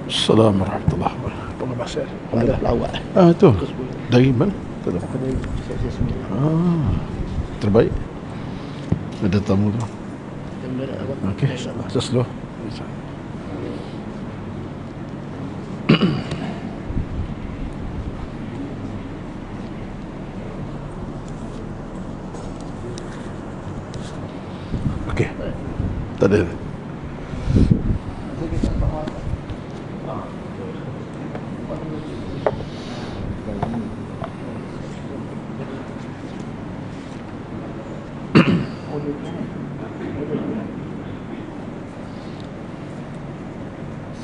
Assalamualaikum warahmatullahi wabarakatuh. Pengen pasal ada lawak. Tu dari mana? Tak tahu. Aku dari saya sendiri. Terbaik. Ada tamu tu. Okey, Insya-Allah. just slow. Okey. Tak ada.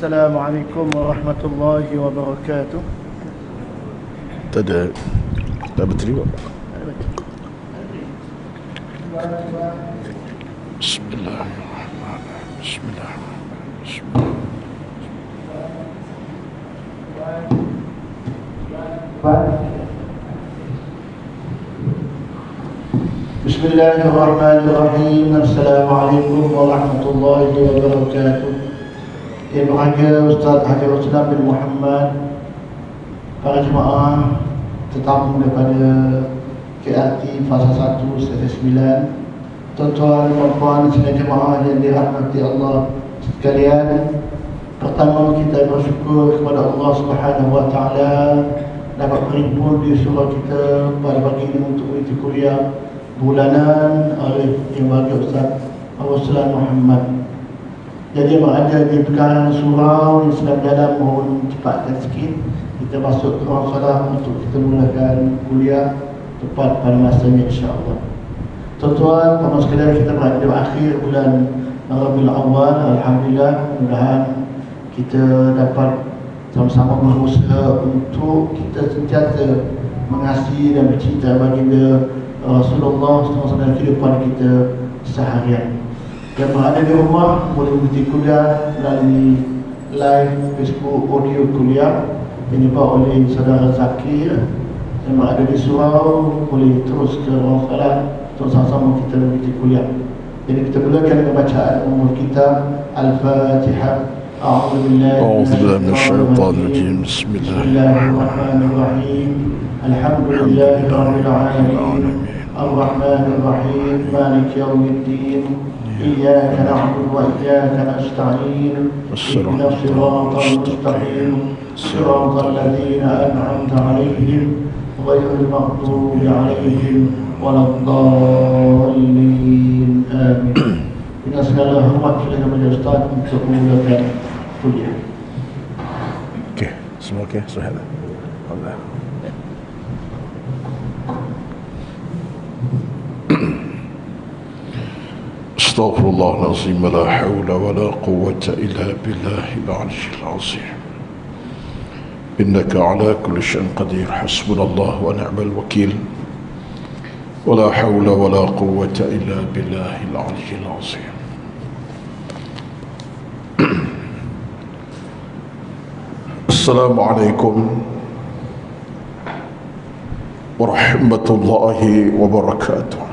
Assalamualaikum warahmatullahi wabarakatuh. Tak ada. Tak berterima. Bismillahirrahmanirrahim. Bismillahirrahmanirrahim. Bismillahirrahmanirrahim. Assalamualaikum warahmatullahi wabarakatuh. Yang berbahagia Ustaz Haji Ruslan bin Muhammad, para jemaah, tetamu daripada KRT Fasa 1 Seksi 9, tuan-tuan dan puan sekalian jemaah yang dirahmati Allah sekalian. Pertama, kita bersyukur kepada Allah Subhanahu wa taala dapat berhimpun di surau kita pada pagi ini untuk mengikuti kuliah bulanan oleh Yang Bahagia Ustaz Ruslan Muhammad. Jadi berada di perkarangan surau yang sedang dalam, mohon cepatkan sikit kita masuk ke ruang solat untuk kita mulakan kuliah tepat pada masanya, insya-Allah. Tuan-tuan, puan sekalian, kita berada di akhir bulan Rabiul Awal. Alhamdulillah, mudah-mudahan kita dapat sama-sama berusaha untuk kita sentiasa mengasihi dan bercinta baginda Rasulullah SAW dalam kehidupan kita seharian. Yang berada di rumah boleh mengikuti kuliah melalui live Facebook audio kuliah yang dibawa oleh saudara Zakir. Yang berada di surau boleh terus ke ruang salat untuk sama-sama kita mengikuti kuliah. Jadi kita mulakan dengan bacaan umul kitab Al-Fatihah. A'udzu billahi minasyaitonir rajim. Bismillahirrahmanirrahim. Alhamdulillahirabbil alamin. Ar-Rahmanir Rahim. Maliki yaumiddin. إياك نعبد وإياك نستعين اهدنا الصراط المستقيم صراط الذين أنعمت عليهم غير المغضوب عليهم ولا الضالين آمين. Dengan segala hormat kepada Majlis Ustaz untuk memulakan kuliah. Okey, semua okey, suhaila. Alhamdulillah. استغفر الله العظيم لا حول ولا قوة إلا بالله العلي العظيم إنك على كل شيء قدير حسبنا الله ونعم الوكيل ولا حول ولا قوة إلا بالله العلي العظيم. السلام عليكم ورحمة الله وبركاته.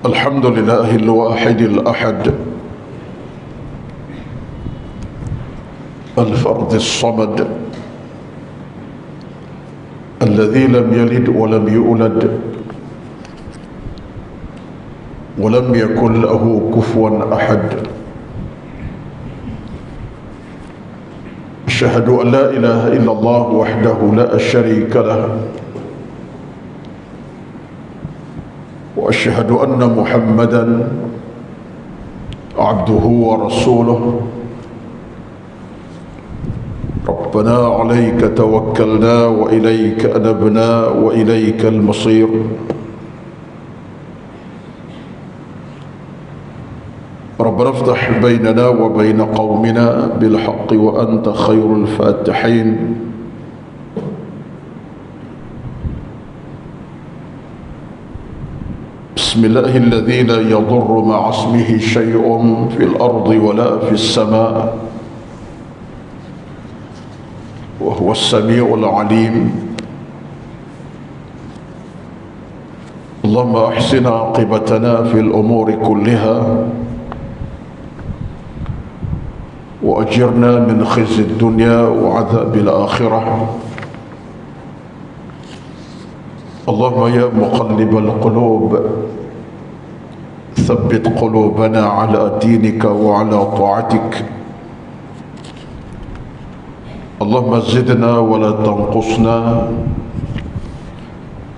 الحمد لله الواحد الأحد الفرد الصمد الذي لم يلد ولم يولد ولم يكن له كفوا أحد. أشهد أن لا إله إلا الله وحده لا شريك له وأشهد أن محمدا عبده ورسوله. ربنا عليك توكلنا وإليك أنبنا وإليك المصير. ربنا افتح بيننا وبين قومنا بالحق وأنت خير الفاتحين. بسم الله الذي لا يضر مع اسمه شيء في الأرض ولا في السماء وهو السميع العليم. اللهم أحسن عاقبتنا في الأمور كلها وأجرنا من خزي الدنيا وعذاب الآخرة. اللهم يا مقلب القلوب ثبت قلوبنا على دينك وعلى طاعتك. اللهم زدنا ولا تنقصنا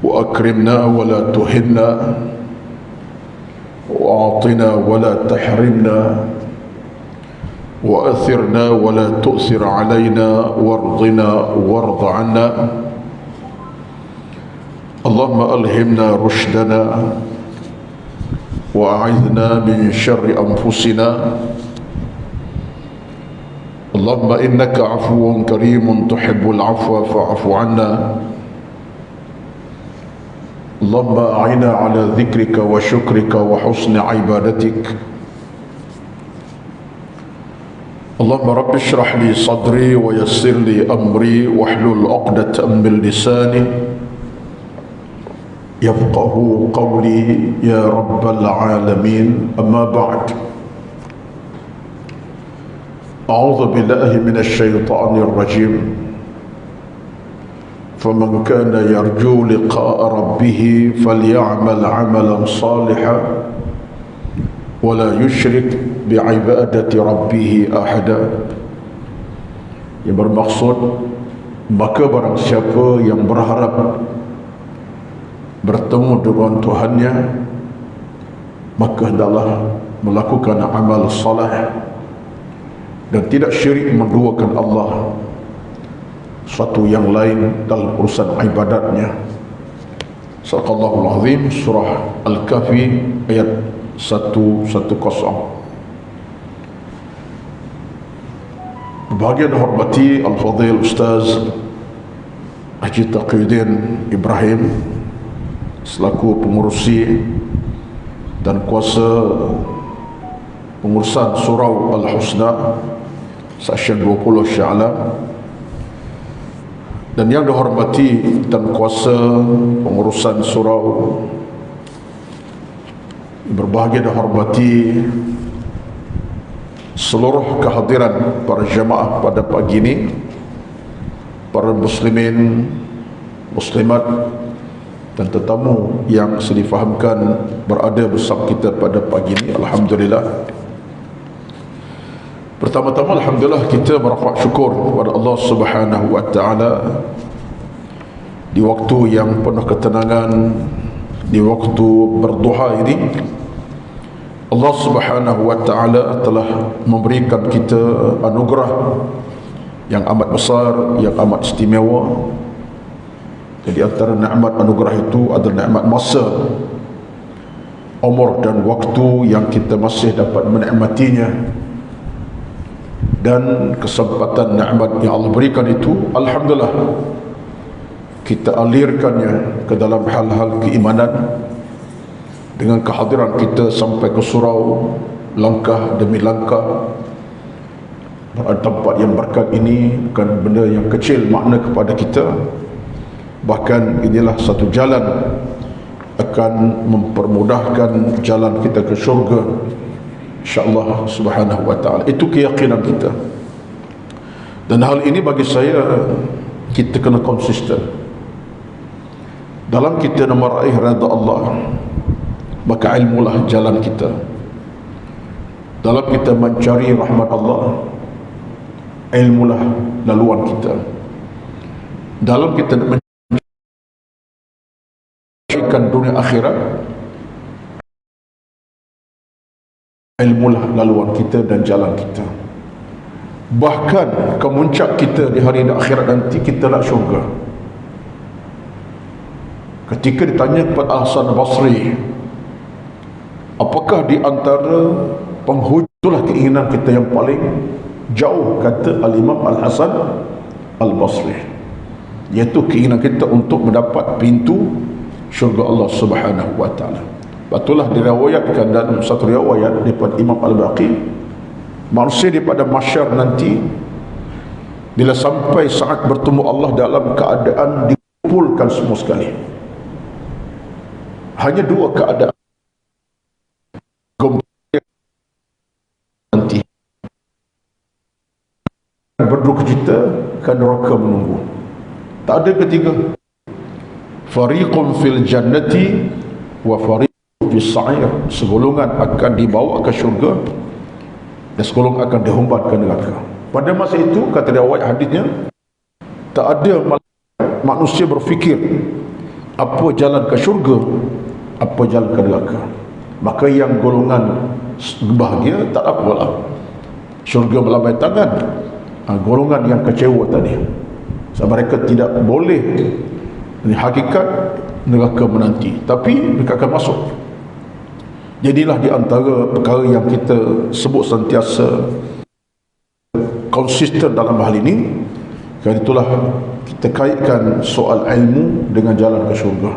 وأكرمنا ولا تهنا وأعطنا ولا تحرمنا وأثرنا ولا تؤثر علينا وارضنا وارض عنا. اللهم ألهمنا رشدنا وأعذنا من شر أنفسنا. اللهم إنك عفو كريم تحب العفو فاعف عنا. اللهم أعنا على ذكرك وشكرك وحسن عبادتك. اللهم رب اشرح لي صدري ويسر لي أمري واحلل عقدة من لساني يفقه قولي يا رب العالمين. أما بعد، أعوذ بالله من الشيطان الرجيم. فمن كان يرجو لقاء ربه فليعمل عملا صالحا ولا يشرك بعبادة ربه أحدا. Yang bermaksud, maka barang siapa yang berharap bertemu dengan Tuhannya, maka hendaklah melakukan amal saleh dan tidak syirik menduakan Allah suatu yang lain dalam urusan ibadatnya. Sadaqallahul Azim, surah Al-Kahfi ayat 110. Berbahagia dan hormati Al-Fadhil Ustaz Haji Taqiyuddin Ibrahim selaku pengurusi dan kuasa pengurusan surau Al-Husna Seksyen 20 Shah Alam, dan yang dihormati dan kuasa pengurusan surau. Berbahagia dan hormati seluruh kehadiran para jemaah pada pagi ini, para muslimin, muslimat dan tetamu yang saya difahamkan berada bersama kita pada pagi ini. Alhamdulillah. Pertama-tama alhamdulillah kita merafak syukur kepada Allah Subhanahu wa taala di waktu yang penuh ketenangan, di waktu berduha ini. Allah Subhanahu wa taala telah memberikan kita anugerah yang amat besar, yang amat istimewa. Jadi antara nikmat anugerah itu adalah nikmat masa, umur dan waktu yang kita masih dapat menikmatinya. Dan kesempatan nikmat yang Allah berikan itu, alhamdulillah, kita alirkannya ke dalam hal-hal keimanan dengan kehadiran kita sampai ke surau, langkah demi langkah. Tempat yang berkat ini bukan benda yang kecil makna kepada kita, bahkan inilah satu jalan akan mempermudahkan jalan kita ke syurga insya-Allah Subhanahu wa taala. Itu keyakinan kita. Dan hal ini bagi saya, kita kena konsisten dalam kita nak meraih redha Allah. Maka ilmulah jalan kita. Dalam kita mencari rahmat Allah, ilmulah laluan kita. Dalam kita mencarikan dunia akhirat, ilmulah laluan kita dan jalan kita. Bahkan kemuncak kita di hari akhirat nanti, kita nak syurga. Ketika ditanya kepada Al-Hasan Basri, apakah di antara penghujung, itulah keinginan kita yang paling jauh, kata Al-Imam Al-Hasan Al-Basri, iaitu keinginan kita untuk mendapat pintu syurga Allah Subhanahu wa taala. Batulah diriwayatkan dalam satu riwayat daripada Imam Al-Baqi, manusia daripada mahsyar nanti, bila sampai saat bertemu Allah dalam keadaan dikumpulkan semua sekali, Hanya dua keadaan nanti berduka cita kan neraka menunggu. Tak ada ketiga. Fariqun fil jannati wa fariqun fis sa'ir. Segolongan akan dibawa ke syurga dan segolongan akan dihumban ke neraka. Pada masa itu, kata riwayat hadisnya, tak ada manusia berfikir apa jalan ke syurga, apa jalan ke neraka. Maka yang golongan bahagia tak apalah, syurga melambai tangan. Golongan yang kecewa tadi, sebab mereka tidak boleh, ini hakikat neraka menanti, tapi mereka akan masuk. Jadilah di antara perkara yang kita sebut sentiasa konsisten dalam hal ini, kerana itulah kita kaitkan soal ilmu dengan jalan ke syurga.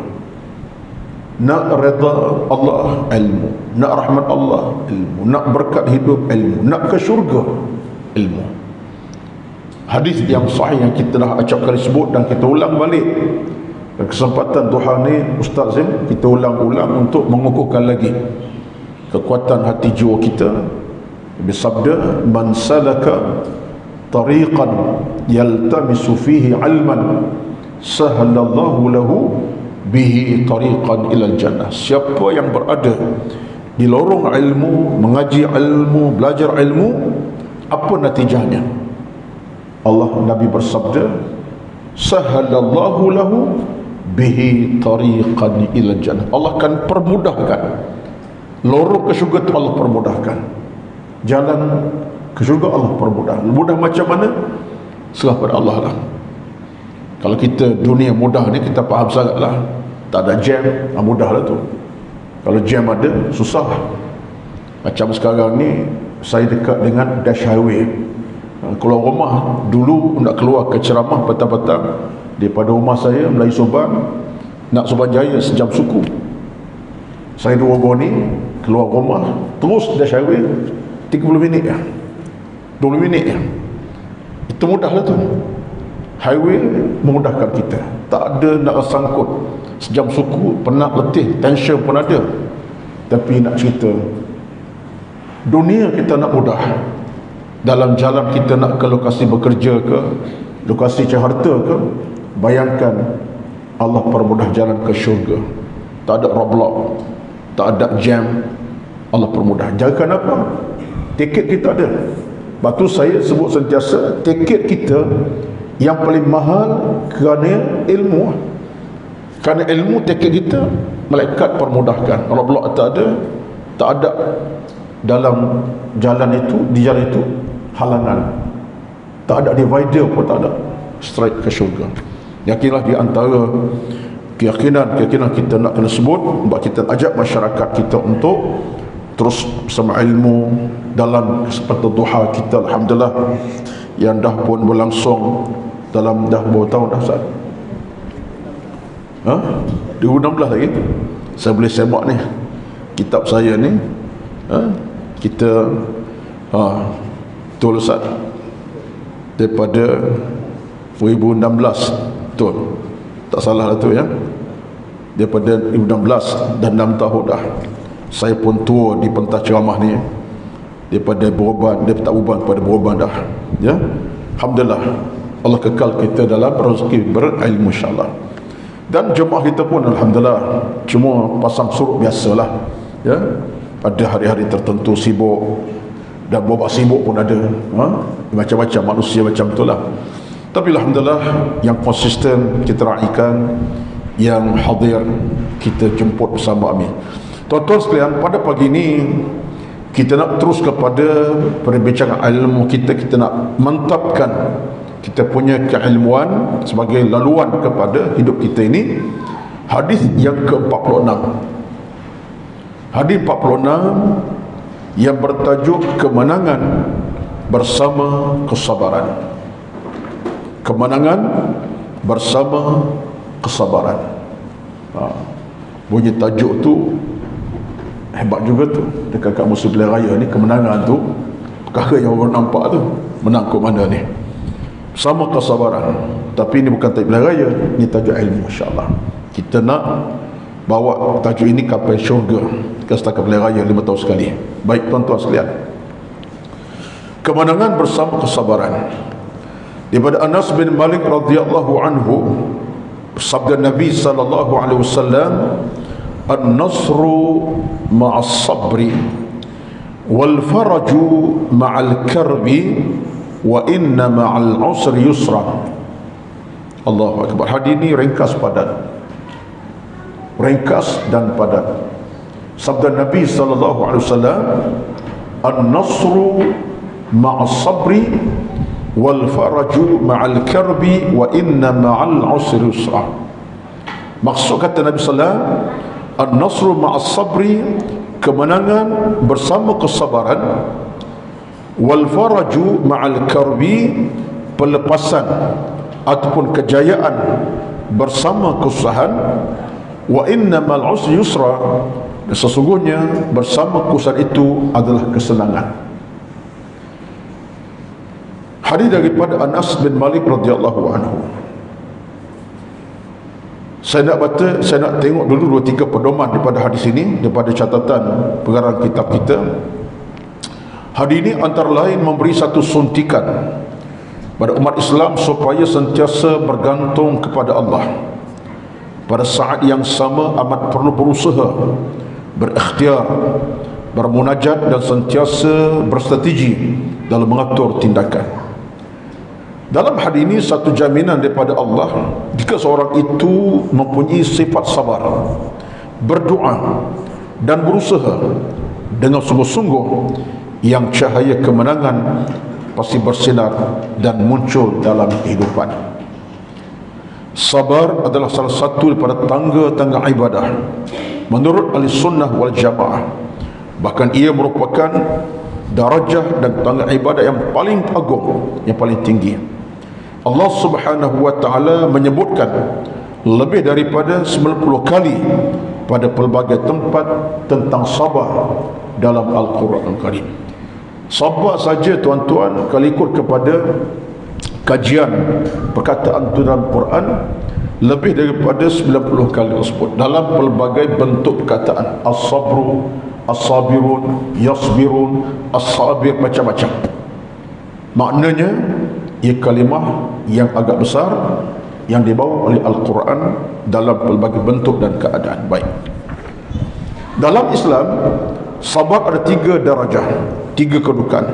Nak redha Allah, ilmu. Nak rahmat Allah, ilmu. Nak berkat hidup, ilmu. Nak ke syurga, ilmu. Hadis yang sahih yang kita dah acap kali sebut dan kita ulang balik. Kesempatan duha ni Ustaz Zim, kita ulang-ulang untuk mengukuhkan lagi kekuatan hati jiwa kita. Bersabda, man salaka tariqan yaltamisu fihi ilman sahalallahu lahu bihi tariqan ilal jannah. Siapa yang berada di lorong ilmu, mengaji ilmu, belajar ilmu, apa natijahnya? Allah, Nabi bersabda, sahalallahu lahu bihi tariqan ilal jannah. Allah akan permudahkan lorong ke syurga itu, Allah permudahkan jalan ke syurga, Allah permudah. Mudah macam mana? Serah pada Allah lah. Kalau kita dunia mudah ni kita faham sangat lah, tak ada jam, mudah lah tu. Kalau jam ada, susah. Macam sekarang ni saya dekat dengan dash highway. Keluar rumah, dulu nak keluar ke ceramah petang-petang daripada rumah saya Melayu Subang nak Subang Jaya sejam suku. Saya 2 boni keluar rumah terus dash highway 30 minit ya, 20 minit ya. Itu mudah lah tu. Highway memudahkan kita, tak ada nak sangkut sejam suku, penat, letih, tension pun ada. Tapi nak cerita, dunia kita nak mudah. Dalam jalan kita nak ke lokasi bekerja ke, lokasi cari harta ke, bayangkan Allah permudah jalan ke syurga. Tak ada roadblock, tak ada jam, Allah permudah. Jangan apa? Tiket kita ada. Batu saya sebut sentiasa, tiket kita yang paling mahal kerana ilmu. Kerana ilmu, tiket kita malaikat permudahkan. Roadblock tak ada dalam jalan itu, di jalan itu halangan, tak ada divider pun, tak ada, straight ke syurga. Yakinlah di antara keyakinan kita nak kena sebut, sebab kita ajak masyarakat kita untuk terus bersama ilmu dalam kesempatan duha kita. Alhamdulillah yang dah pun berlangsung dalam dah berapa tahun dah Ustaz? 2016 lagi saya boleh semak ni kitab saya ni. Kita betul Ustaz, daripada 2016, betul, tak salah lah tu ya, daripada 2016 dan 6 tahun dah saya pun tua di pentas ceramah ni, daripada beruban, dia tak ubah pada beruban dah ya. Alhamdulillah Allah kekal kita dalam rezeki berilmu insyaAllah. Dan jemaah kita pun Alhamdulillah cuma pasang surut biasalah ya. Ada hari-hari tertentu sibuk, dan babak sibuk pun ada, macam-macam manusia macam itulah. Tapi Alhamdulillah yang konsisten kita raikan, yang hadir kita jemput bersama. Amin. Tuan-tuan sekalian, pada pagi ini kita nak terus kepada perbincangan ilmu kita. Kita nak mantapkan kita punya keilmuan sebagai laluan kepada hidup kita ini. Hadis yang ke-46, hadis 46 yang bertajuk kemenangan bersama kesabaran. Kemenangan bersama kesabaran. Bunyi tajuk tu hebat juga tu. Dekat musim pilihan raya ni, kemenangan tu perkara yang orang nampak tu, menang ke mana ni, sama kesabaran. Tapi ini bukan tajuk pilihan raya, ini tajuk ilmu insyaAllah. Kita nak bawa tajuk ini kapal syurga ke setakat pilihan raya 5 tahun sekali. Baik tuan-tuan sekalian, kemenangan bersama kesabaran. Daripada Anas bin Malik radhiyallahu anhu, sabda Nabi sallallahu alaihi wasallam, an-nasru ma'as sabri wal faraju ma'al karbi wa inna ma'al usri yusra. Allahu akbar. Hadis ini ringkas padat, ringkas dan padat. Sabda Nabi sallallahu alaihi wasallam, an-nasru ma'as sabri wal faraju ma'al karbi wa inna ma'al usri yusra. Maksud kata Nabi sallallahu alaihi wasallam, an-nasru ma'as sabri, kemenangan bersama kesabaran, wal faraju ma'al karbi, pelepasan ataupun kejayaan bersama kesusahan, wa inna ma'al usri yusra, sesungguhnya bersama kesusahan itu adalah kesenangan. Hadis daripada Anas bin Malik radhiyallahu anhu. Saya nak tengok dulu 2-3 pedoman daripada hadis ini, daripada catatan pengarang kitab kita. Hadis ini antara lain memberi satu suntikan pada umat Islam supaya sentiasa bergantung kepada Allah. Pada saat yang sama amat perlu berusaha, berikhtiar, bermunajat dan sentiasa berstrategi dalam mengatur tindakan. Dalam hadis ini satu jaminan daripada Allah, jika seorang itu mempunyai sifat sabar, berdoa dan berusaha dengan sungguh-sungguh, yang cahaya kemenangan pasti bersinar dan muncul dalam kehidupan. Sabar adalah salah satu daripada tangga-tangga ibadah menurut ahli sunnah wal jamaah. Bahkan ia merupakan darajah dan tangga ibadah yang paling agung, yang paling tinggi. Allah subhanahu wa ta'ala menyebutkan lebih daripada 90 kali pada pelbagai tempat tentang sabar dalam Al-Quran Al-Karim. Sabar saja tuan-tuan, kalau ikut kepada kajian perkataan dalam Quran, lebih daripada 90 kali tersebut dalam pelbagai bentuk perkataan. As-sabru, as-sabirun, yasbirun, as-sabir, macam-macam. Maknanya ia kalimah yang agak besar yang dibawa oleh Al-Quran dalam pelbagai bentuk dan keadaan. Baik, dalam Islam sabar ada 3 darajah, 3 kedudukan.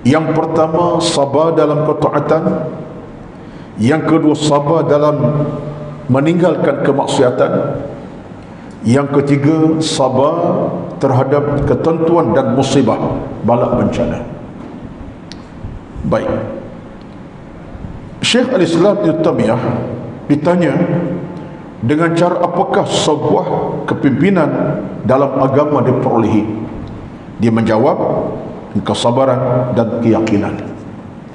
Yang pertama, sabar dalam ketaatan. Yang kedua, sabar dalam meninggalkan kemaksiatan. Yang ketiga, sabar terhadap ketentuan dan musibah, bala bencana. Baik, Syekh Al-Islam Ibn Taymiyah ditanya, dengan cara apakah sebuah kepimpinan dalam agama diperolehi? Dia menjawab, kesabaran dan keyakinan.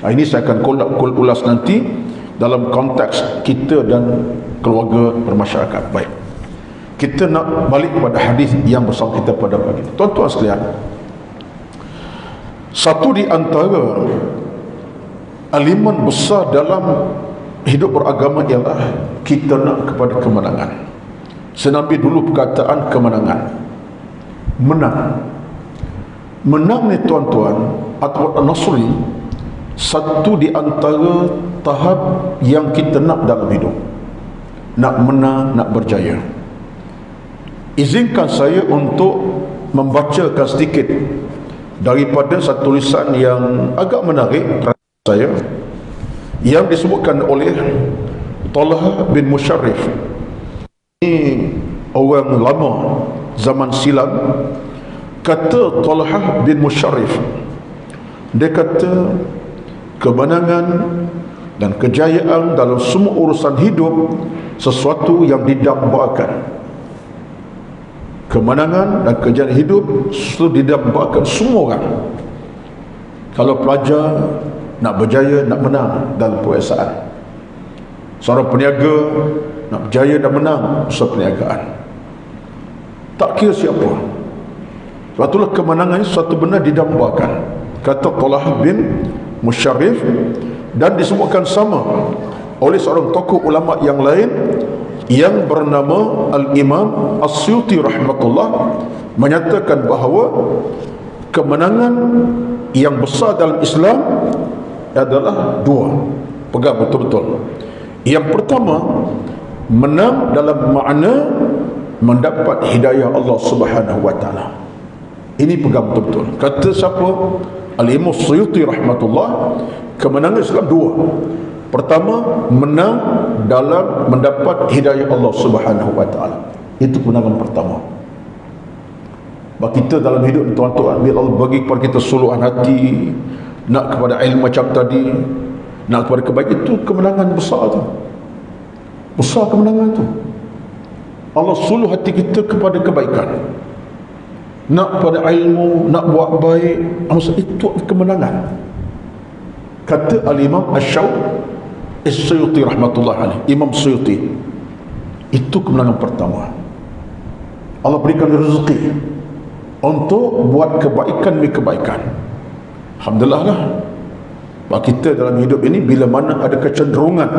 Ini saya akan ulas nanti dalam konteks kita dan keluarga bermasyarakat. Baik, kita nak balik kepada hadis yang bersama kita pada pagi ini. Tuan-tuan sekalian, satu di antara elemen besar dalam hidup beragama ialah kita nak kepada kemenangan. Saya ambil dulu perkataan kemenangan. Menang ni tuan-tuan, atau an-nasri, satu di antara tahap yang kita nak dalam hidup. Nak menang, nak berjaya. Izinkan saya untuk membacakan sedikit daripada satu tulisan yang agak menarik saya, yang disebutkan oleh Talha bin Musharrif. Ini orang lama zaman silam. Kata Talha bin Musharrif, dia kata kemenangan dan kejayaan dalam semua urusan hidup sesuatu yang didambakan. Kemenangan dan kejayaan hidup sesuatu didambakan semua orang. Kalau pelajar nak berjaya, nak menang dalam perwesaan. Seorang peniaga nak berjaya dan menang usaha perniagaan. Tak kira siapa. Sebab itulah kemenangan suatu benda didambakan. Kata Talha bin Musharrif, dan disebutkan sama oleh seorang tokoh ulama yang lain, yang bernama Al-Imam As-Suyuti rahmatullah menyatakan bahawa kemenangan yang besar dalam Islam adalah dua. Pegang betul-betul. Yang pertama, menang dalam makna mendapat hidayah Allah Subhanahu wa taala. Ini pegang betul-betul. Kata siapa? Al-Imam As-Suyuti rahmatullah, kemenangan Islam dua. Pertama, menang dalam mendapat hidayah Allah Subhanahu wa taala. Itu kemenangan pertama. Bagi kita dalam hidup tuan-tuan, bila Allah bagi kepada kita suluhan hati, nak kepada ilmu macam tadi, nak kepada kebaikan, itu kemenangan besar tu. Besar kemenangan tu. Allah suluh hati kita kepada kebaikan, nak pada ilmu, nak buat baik, itu kemenangan. Kata Al-Imam As-Suyuti rahmatullah alaih, Imam Suyuti, itu kemenangan pertama. Allah berikan rezeki untuk buat kebaikan demi kebaikan. Alhamdulillah lah. Bagi kita dalam hidup ini, bila mana ada kecenderungan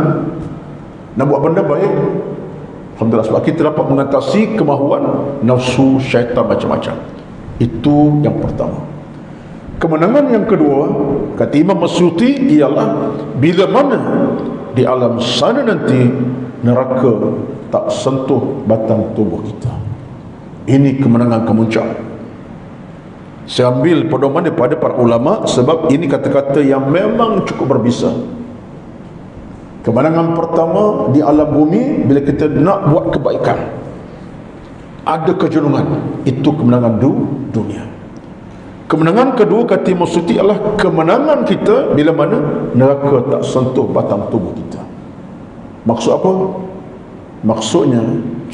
nak buat benda baik, alhamdulillah, sebab kita dapat mengatasi kemahuan nafsu, syaitan, macam-macam. Itu yang pertama. Kemenangan yang kedua, kata Imam As-Suyuti, ialah bila mana di alam sana nanti neraka tak sentuh batang tubuh kita. Ini kemenangan kemuncak. Saya ambil pedoman daripada para ulama, sebab ini kata-kata yang memang cukup berbisa. Kemenangan pertama di alam bumi, bila kita nak buat kebaikan, ada kecenderungan, itu kemenangan dunia. Kemenangan kedua, kata Imam Suyuti, adalah kemenangan kita bila mana neraka tak sentuh batang tubuh kita. Maksud apa? Maksudnya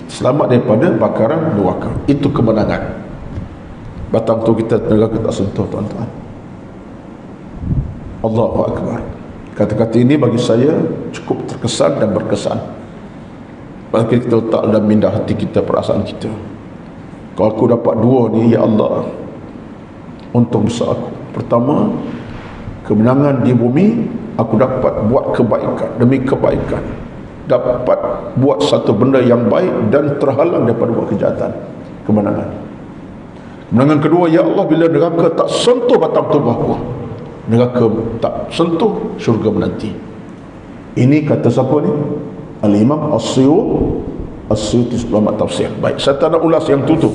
selamat daripada bakaran neraka. Itu kemenangan. Batang tubuh kita neraka tak sentuh, tuan-tuan. Allahu Akbar. Kata-kata ini bagi saya cukup terkesan dan berkesan. Bagi kita letak dalam minda hati kita, perasaan kita. Kalau aku dapat dua ni, ya Allah, untung besar aku. Pertama, kemenangan di bumi, aku dapat buat kebaikan demi kebaikan, dapat buat satu benda yang baik dan terhalang daripada buat kejahatan. Kemenangan. Kemenangan kedua, ya Allah, bila neraka tak sentuh batang tubuh aku, neraka tak sentuh, syurga menanti. Ini kata siapa ni? Al-Imam As-Suyuti ulama tafsir. Baik, saya tak nak ulas yang tutup,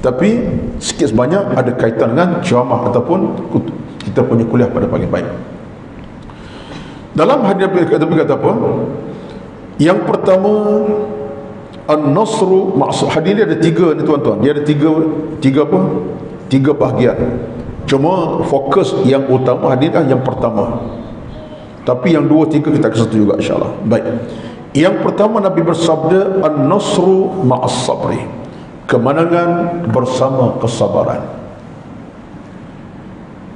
tapi sikit sebanyak ada kaitan dengan ceramah ataupun kita punya kuliah pada pagi. Baik, dalam hadis kata apa? Yang pertama, An-Nasru maksud hadis dia ada tiga ni, tuan-tuan. Dia ada tiga apa? Tiga bahagian. Cuma fokus yang utama hadis yang pertama. Tapi yang dua, tiga kita akan sentuh juga, insyaAllah. Baik. Yang pertama, Nabi bersabda, An-Nasru ma'as sabri. Kemenangan bersama kesabaran.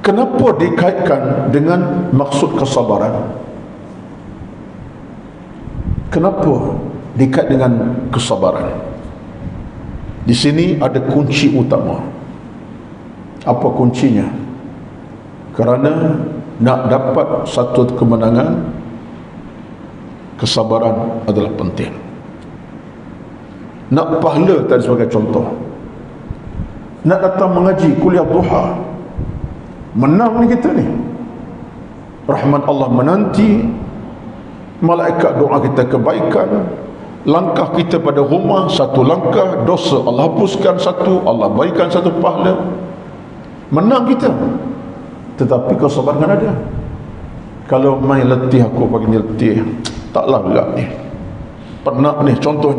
Kenapa dikaitkan dengan maksud kesabaran? Kenapa dikait dengan kesabaran? Di sini ada kunci utama. Apa kuncinya? Kerana nak dapat satu kemenangan, kesabaran adalah penting. Nak pahala tadi sebagai contoh, nak datang mengaji kuliah duha, menang ni kita ni, rahmat Allah menanti, malaikat doa kita kebaikan, langkah kita pada rumah satu langkah, dosa Allah hapuskan satu, Allah berikan satu pahala, menang kita. Tetapi kesabaran ada. Kalau main letih, aku pagi ni letih, taklah gelap ni, penat ni, contoh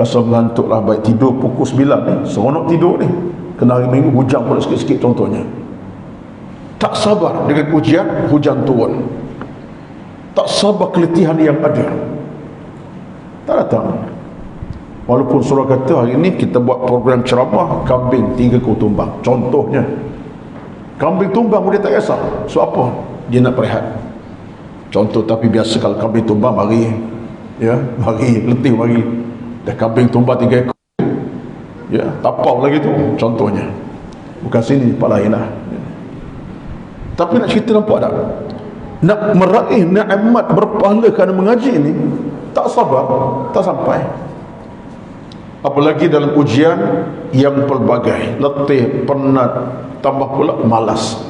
rasa mengantuk lah, baik tidur pukul 9 ni, seronok tidur ni, kena hari minggu hujan pula sikit-sikit contohnya. Tak sabar dengan ujian, hujan turun. Tak sabar keletihan yang ada, tak datang. Walaupun surah kata hari ini kita buat program ceramah, kambing 3 ekor tumbang, contohnya. Kambing tumbang dia tak kisah. So apa? Dia nak berehat. Contoh, tapi biasa kalau kambing tumbang mari, ya, mari letih, mari dah kambing tumbang 3 ekor, ya, tapau lagi tu, contohnya. Bukan sini, tempat lain lah. Tapi nak cerita, nampak tak? Nak meraih nikmat berpahala kerana mengaji ni, tak sabar, tak sampai. Apalagi dalam ujian yang pelbagai, letih, penat, tambah pula malas.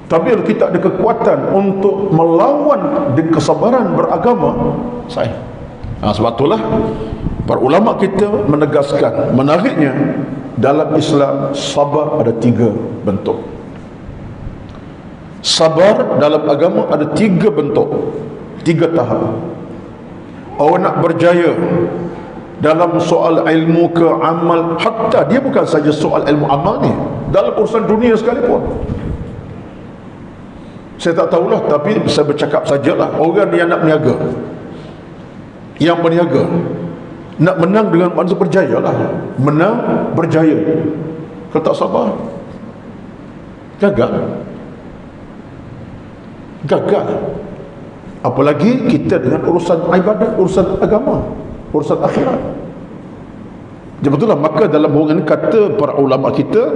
Tapi kalau kita ada kekuatan untuk melawan dengan kesabaran beragama, saya. Sebab itulah para ulama kita menegaskan, menariknya dalam Islam sabar ada 3 bentuk. Sabar dalam agama ada 3 bentuk, 3 tahap. Orang nak berjaya dalam soal ilmu ke amal, hatta dia bukan saja soal ilmu amal ni, dalam urusan dunia sekalipun. Saya tak tahulah, tapi saya bercakap sajalah, orang yang nak berniaga, yang berniaga nak menang dengan manusia berjaya lah, menang berjaya. Kalau tak sabar, gagal. Apalagi kita dengan urusan ibadat, urusan agama, urusan akhirat. Jadi betul lah, maka dalam hubungan kata para ulama kita,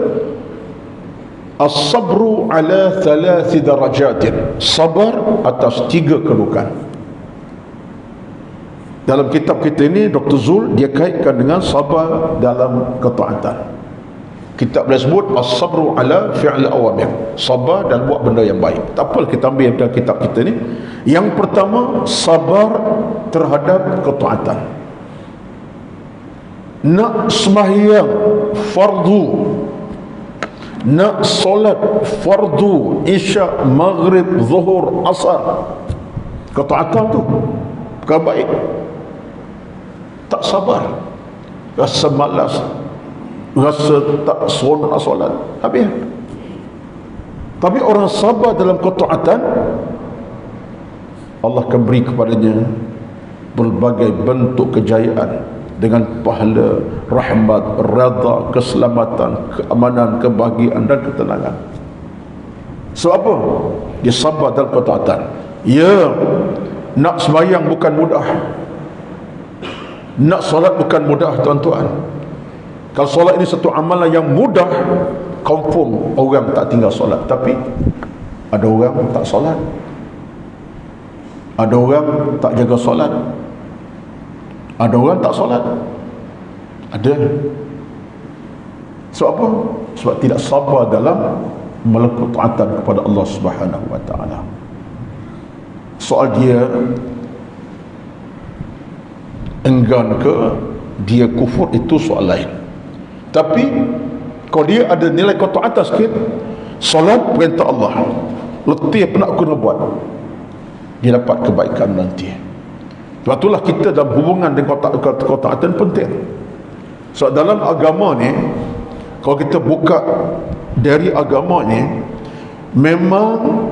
as-sabru ala 3 darajatin, sabar atas 3 kedudukan. Dalam kitab kita ini, Dr. Zul dia kaitkan dengan sabar dalam ketaatan. Kitab dia sebut as-sabru ala fi'l awamir, sabar dan buat benda yang baik. Tak apalah kita ambil dalam kitab kita ni. Yang pertama, sabar terhadap ketaatan. Nak sembahyang fardu, nak solat fardu, isyak, maghrib, zuhur, asar, ketaatan tu perkara baik. Tak sabar, rasa malas, rasa tak seronok nak solat, habis. Tapi orang sabar dalam ketaatan, Allah akan beri kepadanya berbagai bentuk kejayaan dengan pahala, rahmat, redha, keselamatan, keamanan, kebahagiaan dan ketenangan. Sebab apa? Dia sabar dalam ketaatan. Ya, nak sembahyang bukan mudah, nak solat bukan mudah, tuan-tuan. Kalau solat ini satu amalan yang mudah, confirm orang tak tinggal solat. Tapi ada orang tak solat, ada orang tak jaga solat, ada orang tak solat, ada. Sebab apa? Sebab tidak sabar dalam melakukan taatan kepada Allah Subhanahu wa taala. Soal dia enggan ke dia kufur, itu soal lain. Tapi kalau dia ada nilai ketaatan sikit, solat perintah Allah, letih penat kena buat, dia dapat kebaikan nanti. Sebab itulah kita dalam hubungan dengan ketaatan penting. So dalam agama ni, kalau kita buka dari agama ni, memang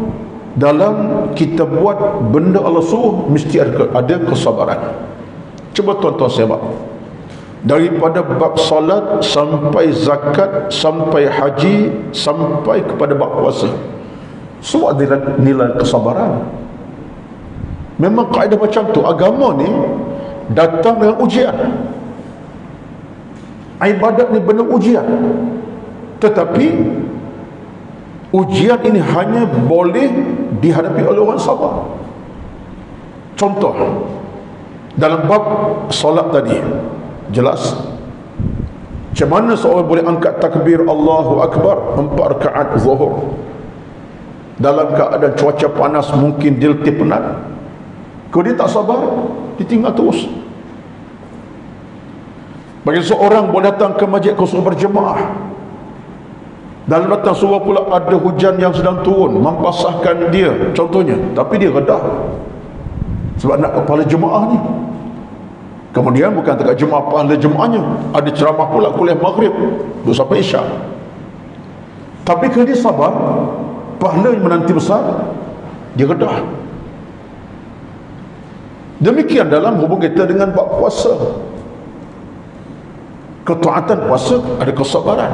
dalam kita buat benda Allah suruh mesti ada kesabaran. Cuba tuan-tuan semak, daripada bab salat sampai zakat, sampai haji, sampai kepada bab puasa, semua ada nilai kesabaran. Memang kaedah macam tu. Agama ni datang dengan ujian. Ibadat ni benar ujian. Tetapi ujian ini hanya boleh dihadapi oleh orang sabar. Contoh, dalam bab solat tadi jelas macam mana seorang boleh angkat takbir Allahu Akbar 4 rakaat zuhur dalam keadaan cuaca panas, mungkin dia letih penat. Kalau dia tak sabar, ditinggal terus. Bagi seorang boleh datang ke masjid khusus berjemaah, dalam datang suruh pula ada hujan yang sedang turun membasahkan dia contohnya, tapi dia redah sebab nak kepala jemaah ni. Kemudian bukan dekat jemaah pahala jemaahnya, ada ceramah pula kuliah maghrib duduk sampai isyak. Tapi kalau dia sabar, pahala yang menanti besar, dia redah. Demikian dalam hubung kita dengan bab puasa. Ketaatan puasa ada kesabaran.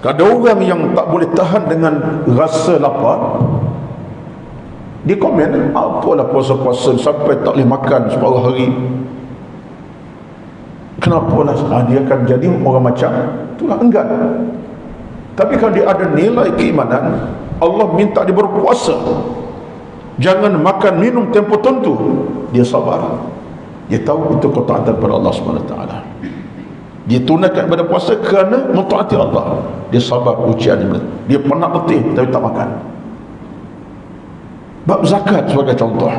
Ada orang yang tak boleh tahan dengan rasa lapar, dia komen, apalah puasa-puasa sampai tak boleh makan separuh hari. Kenapalah? Dia akan jadi orang macam itulah, enggan. Tapi kalau dia ada nilai keimanan, Allah minta dia berpuasa, jangan makan minum tempoh tentu, dia sabar. Dia tahu itu ketaatan kepada Allah SWT. Dia tunaikan ibadah puasa kerana mentaati Allah. Dia sabar ujian dia penat letih tapi tak makan. Bab zakat sebagai contoh.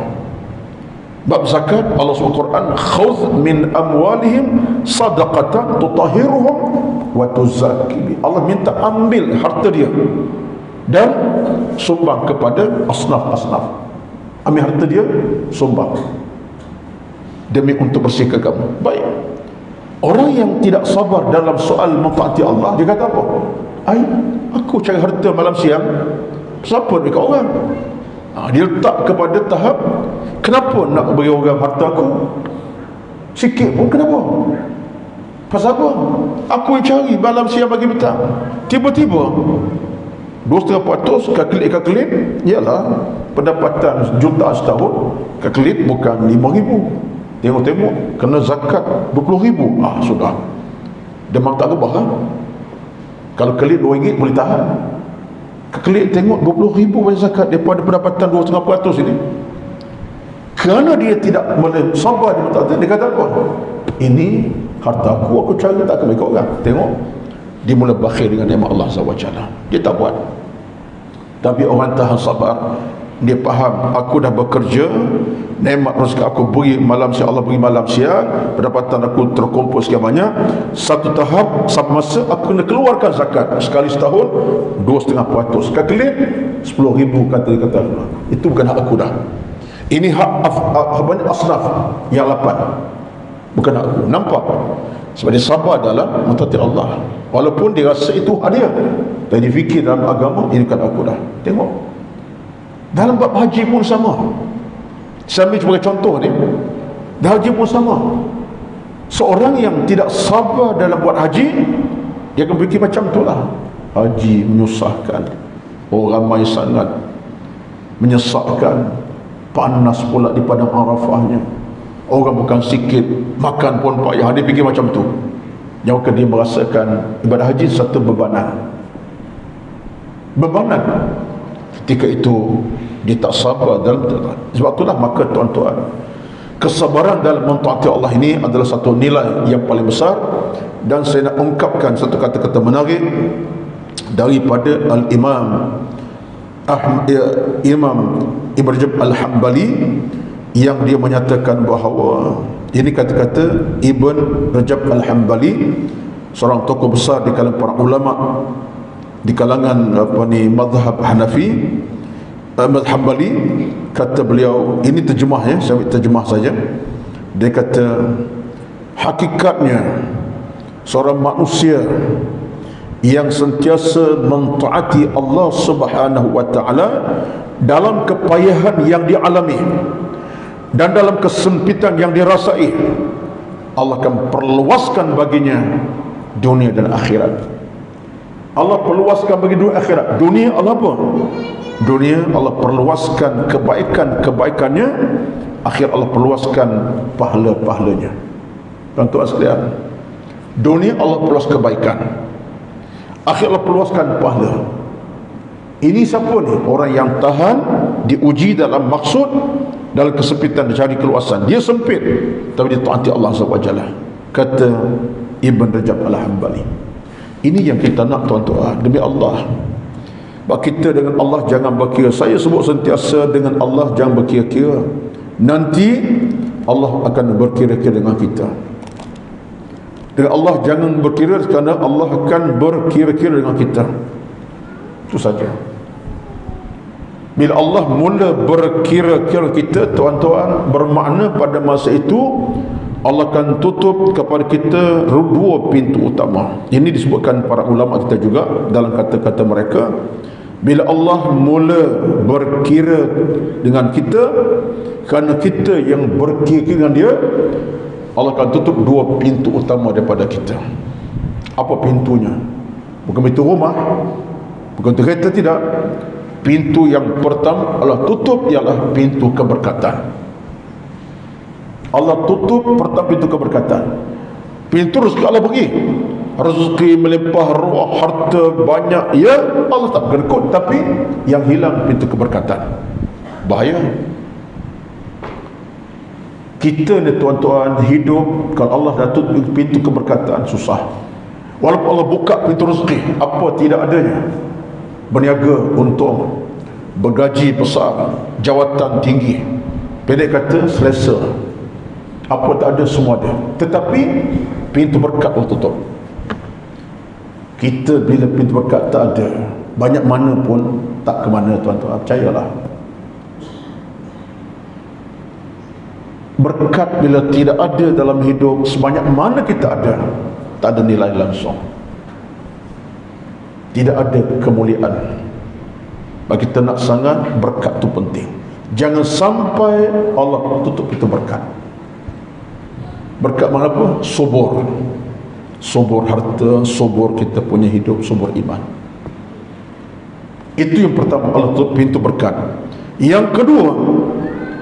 Bab zakat, Allah SWT Quran, khudh min amwalihim sadaqatan tutahhiruhum wa tuzakki. Allah minta ambil harta dia dan sumbang kepada asnaf-asnaf. Ambil harta dia, sumbang demi untuk bersihkan kamu. Baik. Orang yang tidak sabar dalam soal mentaati Allah, dia kata apa? Aku cari harta malam siang, siapa dekat orang? Dia letak kepada tahap, kenapa nak bagi orang harta aku? Sikit pun kenapa? Pasal apa? Aku yang cari malam siang bagi petang. Tiba-tiba 2,5% kalkulit, ialah pendapatan juta setahun, kalkulit bukan 5,000. Tengok-tengok kena zakat 20,000. Sudah. Demam tak gebah kan? Kalau kelit RM2 boleh tahan. Kelit tengok 20,000 bayar zakat daripada pendapatan 2,5% ini. Kerana dia tidak boleh sabar, dia kata apa? Ini harta aku cari tak akan bagi orang. Tengok, dia mula bakhil dengan nikmat Allah SWT. Dia tak buat. Tapi orang tahan sabar, dia faham, aku dah bekerja, nikmat rezeki aku beri malam siang, Allah beri malam siang, pendapatan aku terkumpul sekian banyak, satu tahap, satu masa aku kena keluarkan zakat sekali setahun 2,5%. Kalkulit 10,000 kata itu bukan hak aku dah. Ini hak asnaf yang 8, bukan hak aku. Nampak? Sebab dia sabar dalam mentaati Allah, walaupun dia rasa itu hak dia, tapi dia fikir dalam agama, ini bukan aku dah. Tengok dalam bab haji pun sama. Saya ambil sebagai contoh ni. Dalam haji pun sama. Seorang yang tidak sabar dalam buat haji, dia akan fikir macam itulah. Haji menyusahkan, orang ramai sangat, menyesatkan, panas pula di padang Arafahnya, orang bukan sikit, makan pun payah. Dia fikir macam tu. Jangan dia merasakan ibadah haji satu bebanan. Ketika itu dia tak sabar dalam mentaati. Sebab itulah maka tuan-tuan, kesabaran dalam mentaati Allah ini adalah satu nilai yang paling besar. Dan saya nak ungkapkan satu kata-kata menarik daripada Al-Imam Imam Ibn Rajab Al-Hambali, yang dia menyatakan bahawa, ini kata-kata Ibn Rajab Al-Hambali, seorang tokoh besar di kalangan para ulama di kalangan mazhab Hanafi, mazhab Hambali. Kata beliau, ini terjemahnya, saya ambil terjemah saja. Dia kata, hakikatnya seorang manusia yang sentiasa mentaati Allah Subhanahu wa taala dalam kepayahan yang dialami dan dalam kesempitan yang dirasai, Allah akan perluaskan baginya dunia dan akhirat. Allah perluaskan bagi dunia akhirat. Dunia Allah apa? Dunia Allah perluaskan kebaikan-kebaikannya, akhir Allah perluaskan pahala-pahalanya. Tuan-tuan sekalian, dunia Allah perluas kebaikan, akhir Allah perluaskan pahala. Ini siapa ni? Orang yang tahan, diuji dalam maksud, dalam kesempitan cari keluasan. Dia sempit tapi dia taati Allah SWT. Kata Ibn Rajab Al-Hambali. Ini yang kita nak tuan-tuan, demi Allah. Bak kita dengan Allah jangan berkira. Saya sebut sentiasa, dengan Allah jangan berkira-kira. Nanti Allah akan berkira-kira dengan kita. Dengan Allah jangan berkira, kerana Allah akan berkira-kira dengan kita. Itu saja. Bila Allah mula berkira-kira kita, tuan-tuan, bermakna pada masa itu Allah akan tutup kepada kita dua pintu utama. Ini disebutkan para ulama kita juga dalam kata-kata mereka. Bila Allah mula berkira dengan kita, kerana kita yang berkira dengan dia, Allah akan tutup dua pintu utama daripada kita. Apa pintunya? Bukan pintu rumah, bukan pintu kereta, tidak. Pintu yang pertama Allah tutup ialah pintu keberkatan. Allah tutup pertama pintu keberkatan. Pintu rezeki Allah bagi, rezeki melimpah ruah, harta banyak, ya Allah tak berkut. Tapi yang hilang pintu keberkatan. bahaya. Kita ni tuan-tuan hidup, kalau Allah dah tutup pintu keberkatan, susah. Walaupun Allah buka pintu rezeki, apa tidak adanya, berniaga untung, bergaji besar, jawatan tinggi, pendek kata selesa, apa tak ada semua ada, tetapi pintu berkat Allah tutup. Kita bila pintu berkat tak ada, banyak mana pun tak ke mana tuan-tuan, percayalah. Berkat bila tidak ada dalam hidup, sebanyak mana kita ada, tak ada nilai langsung, tidak ada kemuliaan. Bagi kita nak sangat, berkat tu penting. Jangan sampai Allah tutup itu berkat. Berkat mana apa? Subur, subur harta, subur kita punya hidup, subur iman. Itu yang pertama, Allah tutup pintu berkat. Yang kedua,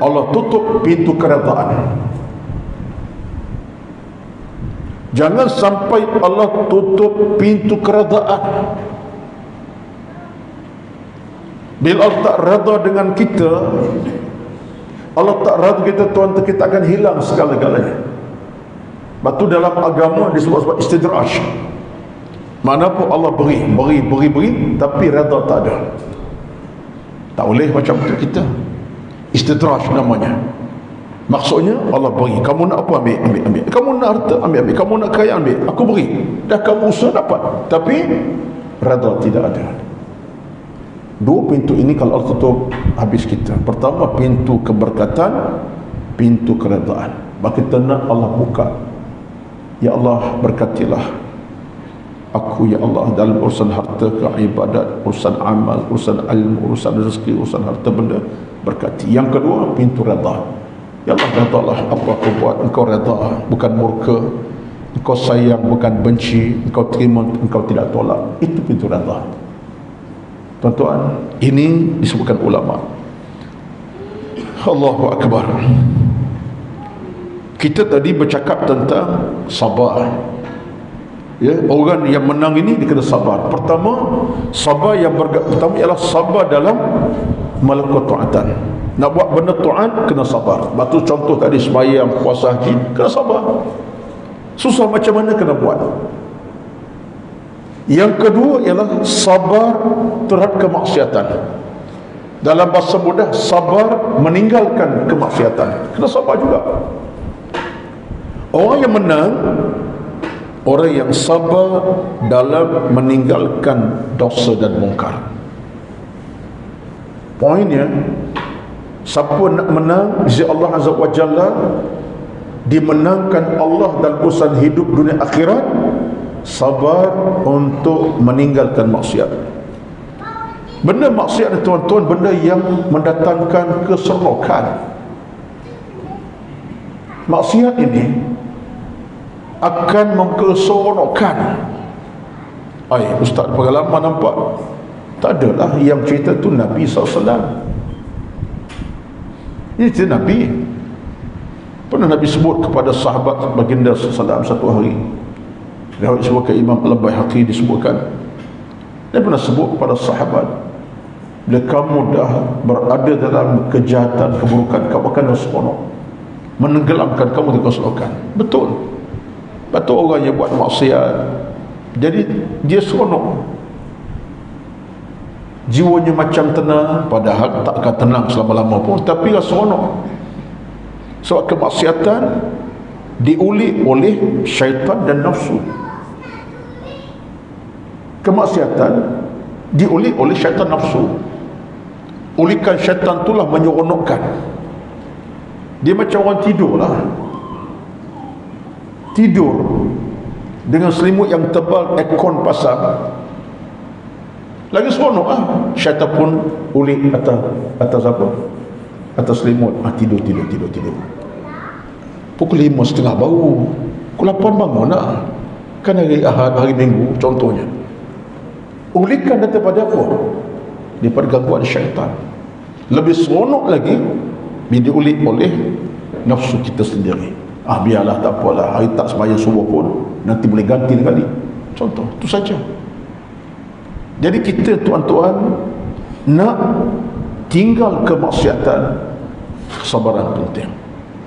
Allah tutup pintu keredaan. Jangan sampai Allah tutup pintu keredaan. Bila Allah tak redha dengan kita, Allah tak redha kita, tuan, kita akan hilang segala-galanya. Batu dalam agama disebut istidraj. Mana pun Allah beri, tapi redha tak ada. Tak boleh macam tu kita. Istidraj namanya. Maksudnya Allah beri, kamu nak apa ambil. Kamu nak harta ambil. Kamu nak kaya ambil, aku beri. Dah kamu usaha dapat, tapi redha tidak ada. Dua pintu ini kalau Allah tutup, habis kita. Pertama, pintu keberkatan, pintu keredaan. Maka kita nak Allah buka. Ya Allah, berkatilah aku ya Allah dalam urusan harta ke ibadat, urusan amal, urusan ilmu, urusan rezeki, urusan harta benda, berkati. Yang kedua, pintu redha. Ya Allah, redhalah apa aku buat, engkau redha, bukan murka, engkau sayang, bukan benci, engkau terima, engkau tidak tolak. Itu pintu redha. Tuan-tuan, ini disebutkan ulama. Allahu Akbar. Kita tadi bercakap tentang sabar. Ya, orang yang menang ini dia kena sabar. Pertama, sabar yang pertama ialah sabar dalam melakukan taatan. Nak buat benda taat kena sabar. Batu contoh tadi sembahyang, puasa, haji, kena sabar. Susah macam mana kena buat. Yang kedua ialah sabar terhadap kemaksiatan. Dalam bahasa mudah, sabar meninggalkan kemaksiatan. Kena sabar juga. Orang yang menang, orang yang sabar dalam meninggalkan dosa dan mungkar. Poinnya, siapa nak menang di Allah Azza wa Jalla, dimenangkan Allah dalam urusan hidup dunia akhirat, sabar untuk meninggalkan maksiat. Benda maksiat ni tuan-tuan, benda yang mendatangkan keseronokan. Maksiat ini akan mengkeseronokan. Ustaz, pengalaman nampak? Tak adalah, yang cerita tu Nabi SAW. Ini cerita Nabi. Pernah Nabi sebut kepada sahabat baginda SAW satu hari. Dia sebutkan, Imam Al-Baihaqi disebutkan, dia pernah sebut kepada sahabat, bila kamu dah berada dalam kejahatan, keburukan, kamu akan seronok, menenggelamkan kamu di keseronokan. Betul. Betul, orang yang buat maksiat, jadi dia seronok, jiwanya macam tenang, padahal tak akan tenang selama-lama pun, tapi dia seronok. Sebab kemaksiatan diulik oleh syaitan dan nafsu. Kemaksiatan diulik oleh syaitan nafsu. Ulikan syaitan itulah menyeronokkan. Dia macam orang tidur lah. Tidur dengan selimut yang tebal, aircon pasang, lagi seronok lah. Syaitan pun ulik atas apa? Atas selimut. Tidur. Pukul 5.30 baru, pukul 8 bangun lah. Kan hari Ahad, hari Minggu contohnya. Ulikan daripada apa? Daripada gangguan syaitan. Lebih seronok lagi bila diulik oleh nafsu kita sendiri. Biarlah, tak apalah, hari tak sembahyang subuh pun, nanti boleh ganti kali. Contoh, itu saja. Jadi kita tuan-tuan nak tinggal kemaksiatan, kesabaran penting.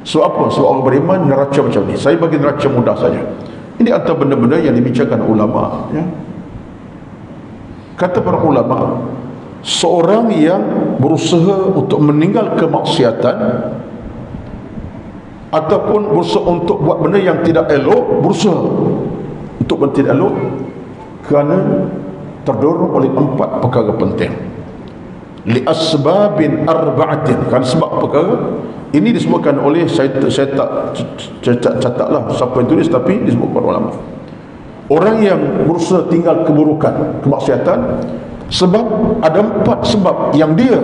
Sebab apa? Sebab orang beriman neraca macam ni. Saya bagi neraca mudah saja. Ini antara benda-benda yang dibincangkan ulama, ya. Kata para ulama, seorang yang berusaha untuk meninggal kemaksiatan ataupun berusaha untuk buat benda yang tidak elok, berusaha untuk benda tidak elok, kerana terdorong oleh 4 perkara penting. Li asbabin arba'atin, kan sebab perkara ini disebutkan oleh saya tak catatlah siapa yang tulis, tapi disebutkan ulama. Orang yang berusaha tinggal keburukan, kemaksiatan, sebab ada 4 sebab yang dia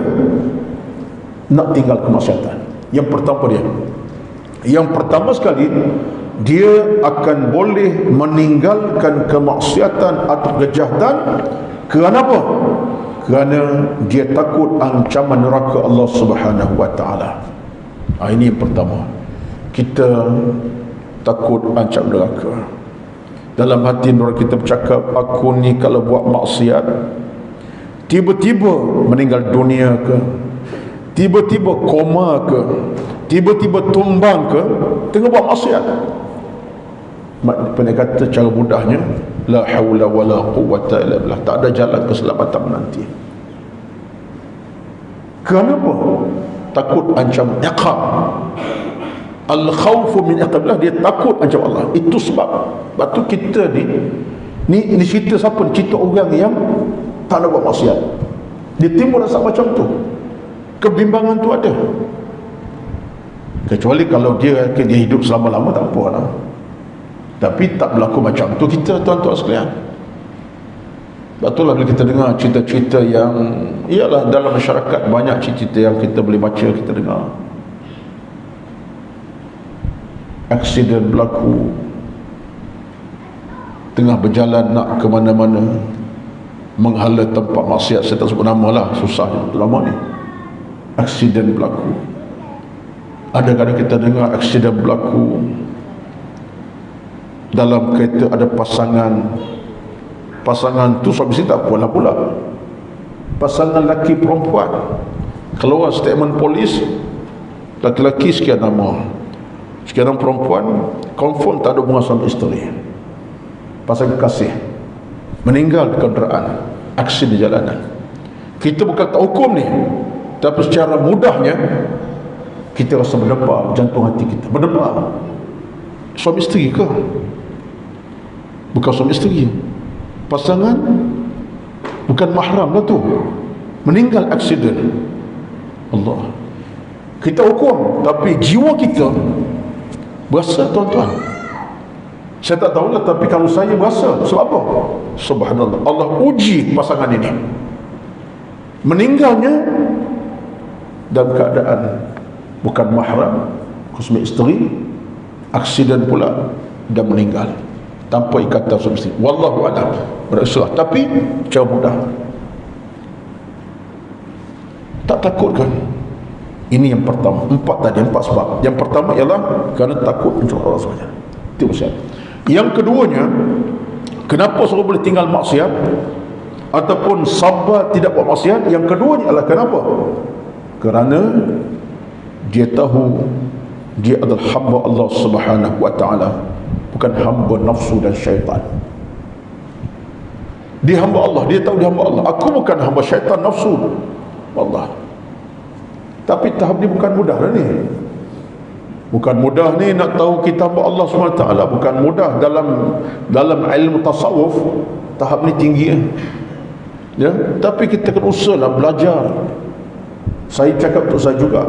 nak tinggal kemaksiatan. Yang pertama sekali, dia akan boleh meninggalkan kemaksiatan atau kejahatan kerana apa? Kerana dia takut ancaman neraka Allah Subhanahu wa taala. Ini yang pertama. Kita takut ancaman neraka. Dalam hati nurani kita bercakap, aku ni kalau buat maksiat, tiba-tiba meninggal dunia ke, tiba-tiba koma ke, tiba-tiba tumbang ke, tengah buat maksiat. Pendek kata cara mudahnya, la haula wala quwwata illa billah, tak ada jalan keselamatan nanti. Kenapa? Takut ancam iqab. Al-khawfu min iqabillah, dia takut ancam Allah. Itu sebab. Sebab tu kita ni cerita siapa? Cerita orang yang tak nak buat maksiat. Dia timbul rasa macam tu. Kebimbangan tu ada. Kecuali kalau dia hidup selama-lama, tak apa lah. Tapi tak berlaku macam tu kita, tuan-tuan sekalian. Itulah bila kita dengar cerita-cerita yang, iyalah dalam masyarakat banyak cerita yang kita boleh baca, kita dengar. Aksiden berlaku, tengah berjalan nak ke mana-mana, menghala tempat maksiat, saya tak sebut nama lah, susah lama ni. Aksiden berlaku. Ada kadang kita dengar aksiden berlaku dalam kereta, ada pasangan tu suami isteri tak apalah pula, pasangan laki perempuan, keluar statement polis, laki-laki sekian nama, sekian nama perempuan, confirm tak ada hubungan suami isteri, pasangan kasih, meninggal di kenderaan, aksi di jalanan. Kita bukan tak hukum ni, tapi secara mudahnya kita rasa berdebar, jantung hati kita berdebar. Suami isteri ke? Bukan suami isteri, pasangan bukan mahram lah tu, meninggal aksiden. Allah, kita hukum, tapi jiwa kita berasa, tuan-tuan. Saya tak tahulah, tapi kalau saya berasa. Sebab apa? Subhanallah, Allah uji pasangan ini. Meninggalnya dalam keadaan bukan mahram, suami isteri, aksiden pula, dan meninggal tanpa ikatan suami isteri. Wallahu a'lam bishawab. Tapi cara mudah, tak takut kan? Ini yang pertama. 4 tadi, 4 sebab. Yang pertama ialah kerana takut untuk Allah SWT. Itu maksud. Yang keduanya, kenapa seorang boleh tinggal maksiat ataupun sabar tidak buat maksiat? Yang keduanya adalah kenapa? Kerana dia tahu dia adalah hamba Allah Subhanahu wa taala, bukan hamba nafsu dan syaitan. Dia hamba Allah, dia tahu dia hamba Allah. Aku bukan hamba syaitan, nafsu, Allah. Tapi tahap ni bukan mudah lah ni. Bukan mudah ni nak tahu kita hamba Allah SWT. Bukan mudah dalam ilmu tasawuf. Tahap ni tinggi, ya. Tapi kita kena usaha lah, belajar. Saya cakap untuk saya juga,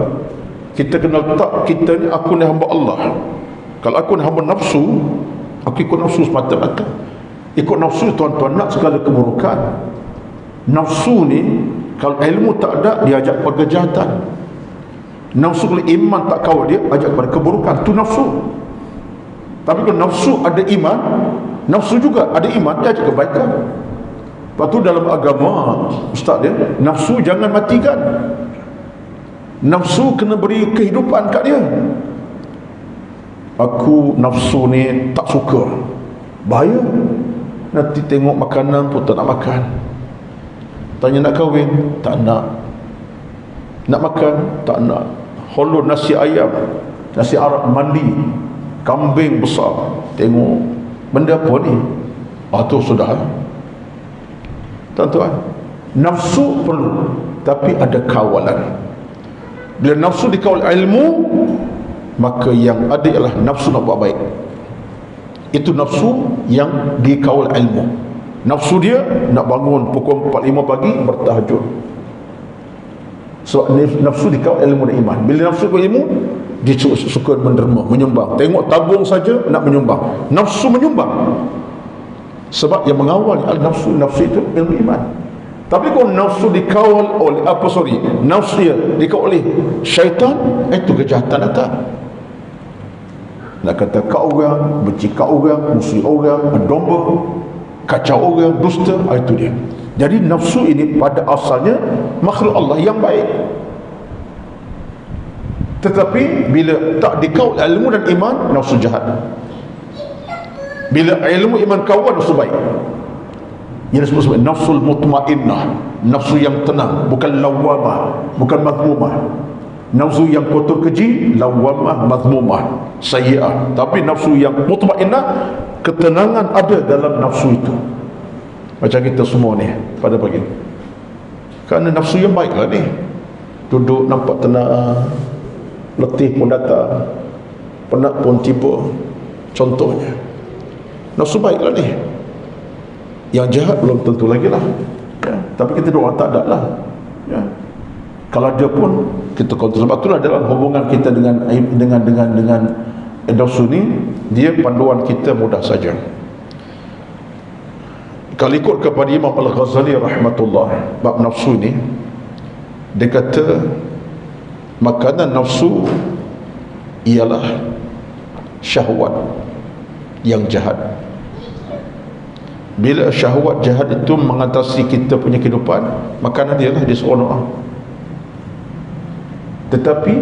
kita kena letak kita ni, aku ni hamba Allah. Kalau aku ni hamba nafsu, aku ikut nafsu semata-mata. Ikut nafsu, tuan-tuan, nak segala keburukan. Nafsu ni kalau ilmu tak ada, dia ajak kepada kejahatan. Nafsu kalau iman tak kawal, dia ajak kepada keburukan. Tu nafsu. Tapi kalau nafsu ada iman, nafsu juga ada iman, dia ajak kebaikan. Lepas tu dalam agama, ustaz dia, nafsu jangan matikan. Nafsu kena beri kehidupan kat dia. Aku nafsu ni tak suka, bahaya. Nanti tengok makanan pun tak nak makan. Tanya nak kahwin, tak nak. Nak makan, tak nak. Holon nasi ayam, nasi Arab mandi, kambing besar. Tengok, benda apa ni? Tu sudah. Tuan-tuan, nafsu perlu, tapi ada kawalan. Bila nafsu dikawal ilmu, maka yang ada ialah nafsu nak buat baik. Itu nafsu yang dikawal ilmu. Nafsu dia nak bangun pukul 4-5 pagi bertahajud. Sebab nafsu dikawal ilmu dan iman. Bila nafsu dikawal ilmu, dia suka menderma, menyumbang. Tengok tabung saja nak menyumbang. Nafsu menyumbang. Sebab yang mengawal adalah nafsu. Nafsu itu ilmu iman. Tapi kalau nafsu dikawal oleh nafsu dia dikawal oleh syaitan, itu kejahatan datang. Nak kata kat orang, benci kat orang, musuh orang, mendomba, kacau orang, dusta, itu dia. Jadi nafsu ini pada asalnya makhluk Allah yang baik. Tetapi bila tak dikawal ilmu dan iman, nafsu jahat. Bila ilmu iman kawal, nafsu baik. Yang disebut sebagai nafsul mutmainnah, nafsu yang tenang, bukan lawamah, bukan mazmumah. Nafsu yang kotor keji, lawamah, mazmumah, sayyi'ah. Tapi nafsu yang mutmainnah, ketenangan ada dalam nafsu itu. Macam kita semua ni pada pagi ni, kerana nafsu yang baik lah ni. Duduk nampak tenang, letih pun datang, penat pun tiba. Contohnya nafsu baik lah ni. Yang jahat belum tentu lagi lah, ya. Tapi kita doa tak ada lah, ya. Kalau ada pun kita kontrol. Sebab itulah dalam hubungan kita dengan nafsu ni, dia panduan kita mudah saja. Kalau ikut kepada Imam Al-Ghazali rahmatullah, bab nafsu ni, dia kata makanan nafsu ialah syahwat yang jahat. Bila syahwat jahat itu mengatasi kita punya kehidupan, makanan dia lah, dia seronok. Tetapi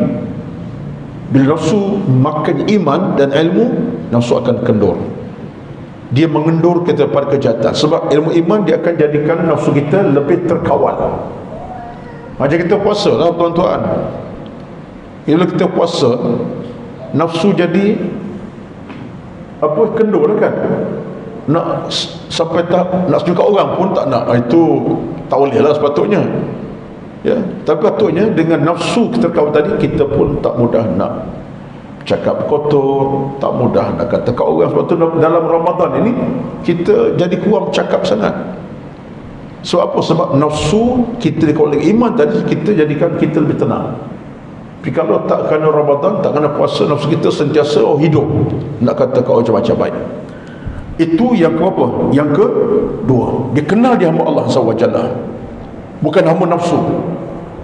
bila nafsu makan iman dan ilmu, nafsu akan kendur. Dia mengendur kita pada kejahatan. Sebab ilmu iman dia akan jadikan nafsu kita lebih terkawal. Macam kita puasa lah tuan-tuan. Bila kita puasa, nafsu jadi kendur lah kan. Nak sampai tak nak sejuk kat orang pun tak nak. Itu tak boleh lah sepatutnya, ya. Tapi patutnya dengan nafsu kita kawal tadi, kita pun tak mudah nak cakap kotor, tak mudah nak kata kat orang. Sebab tu dalam Ramadan ini kita jadi kurang cakap sangat. Sebab apa? Sebab nafsu kita dikawal oleh iman tadi, kita jadikan kita lebih tenang. Tapi kalau tak kena Ramadan, tak kena puasa, nafsu kita sentiasa hidup nak kata kat orang macam-macam baik. Itu yang keberapa? Yang kedua, dia kenal dia hamba Allah SWT, bukan hamba nafsu.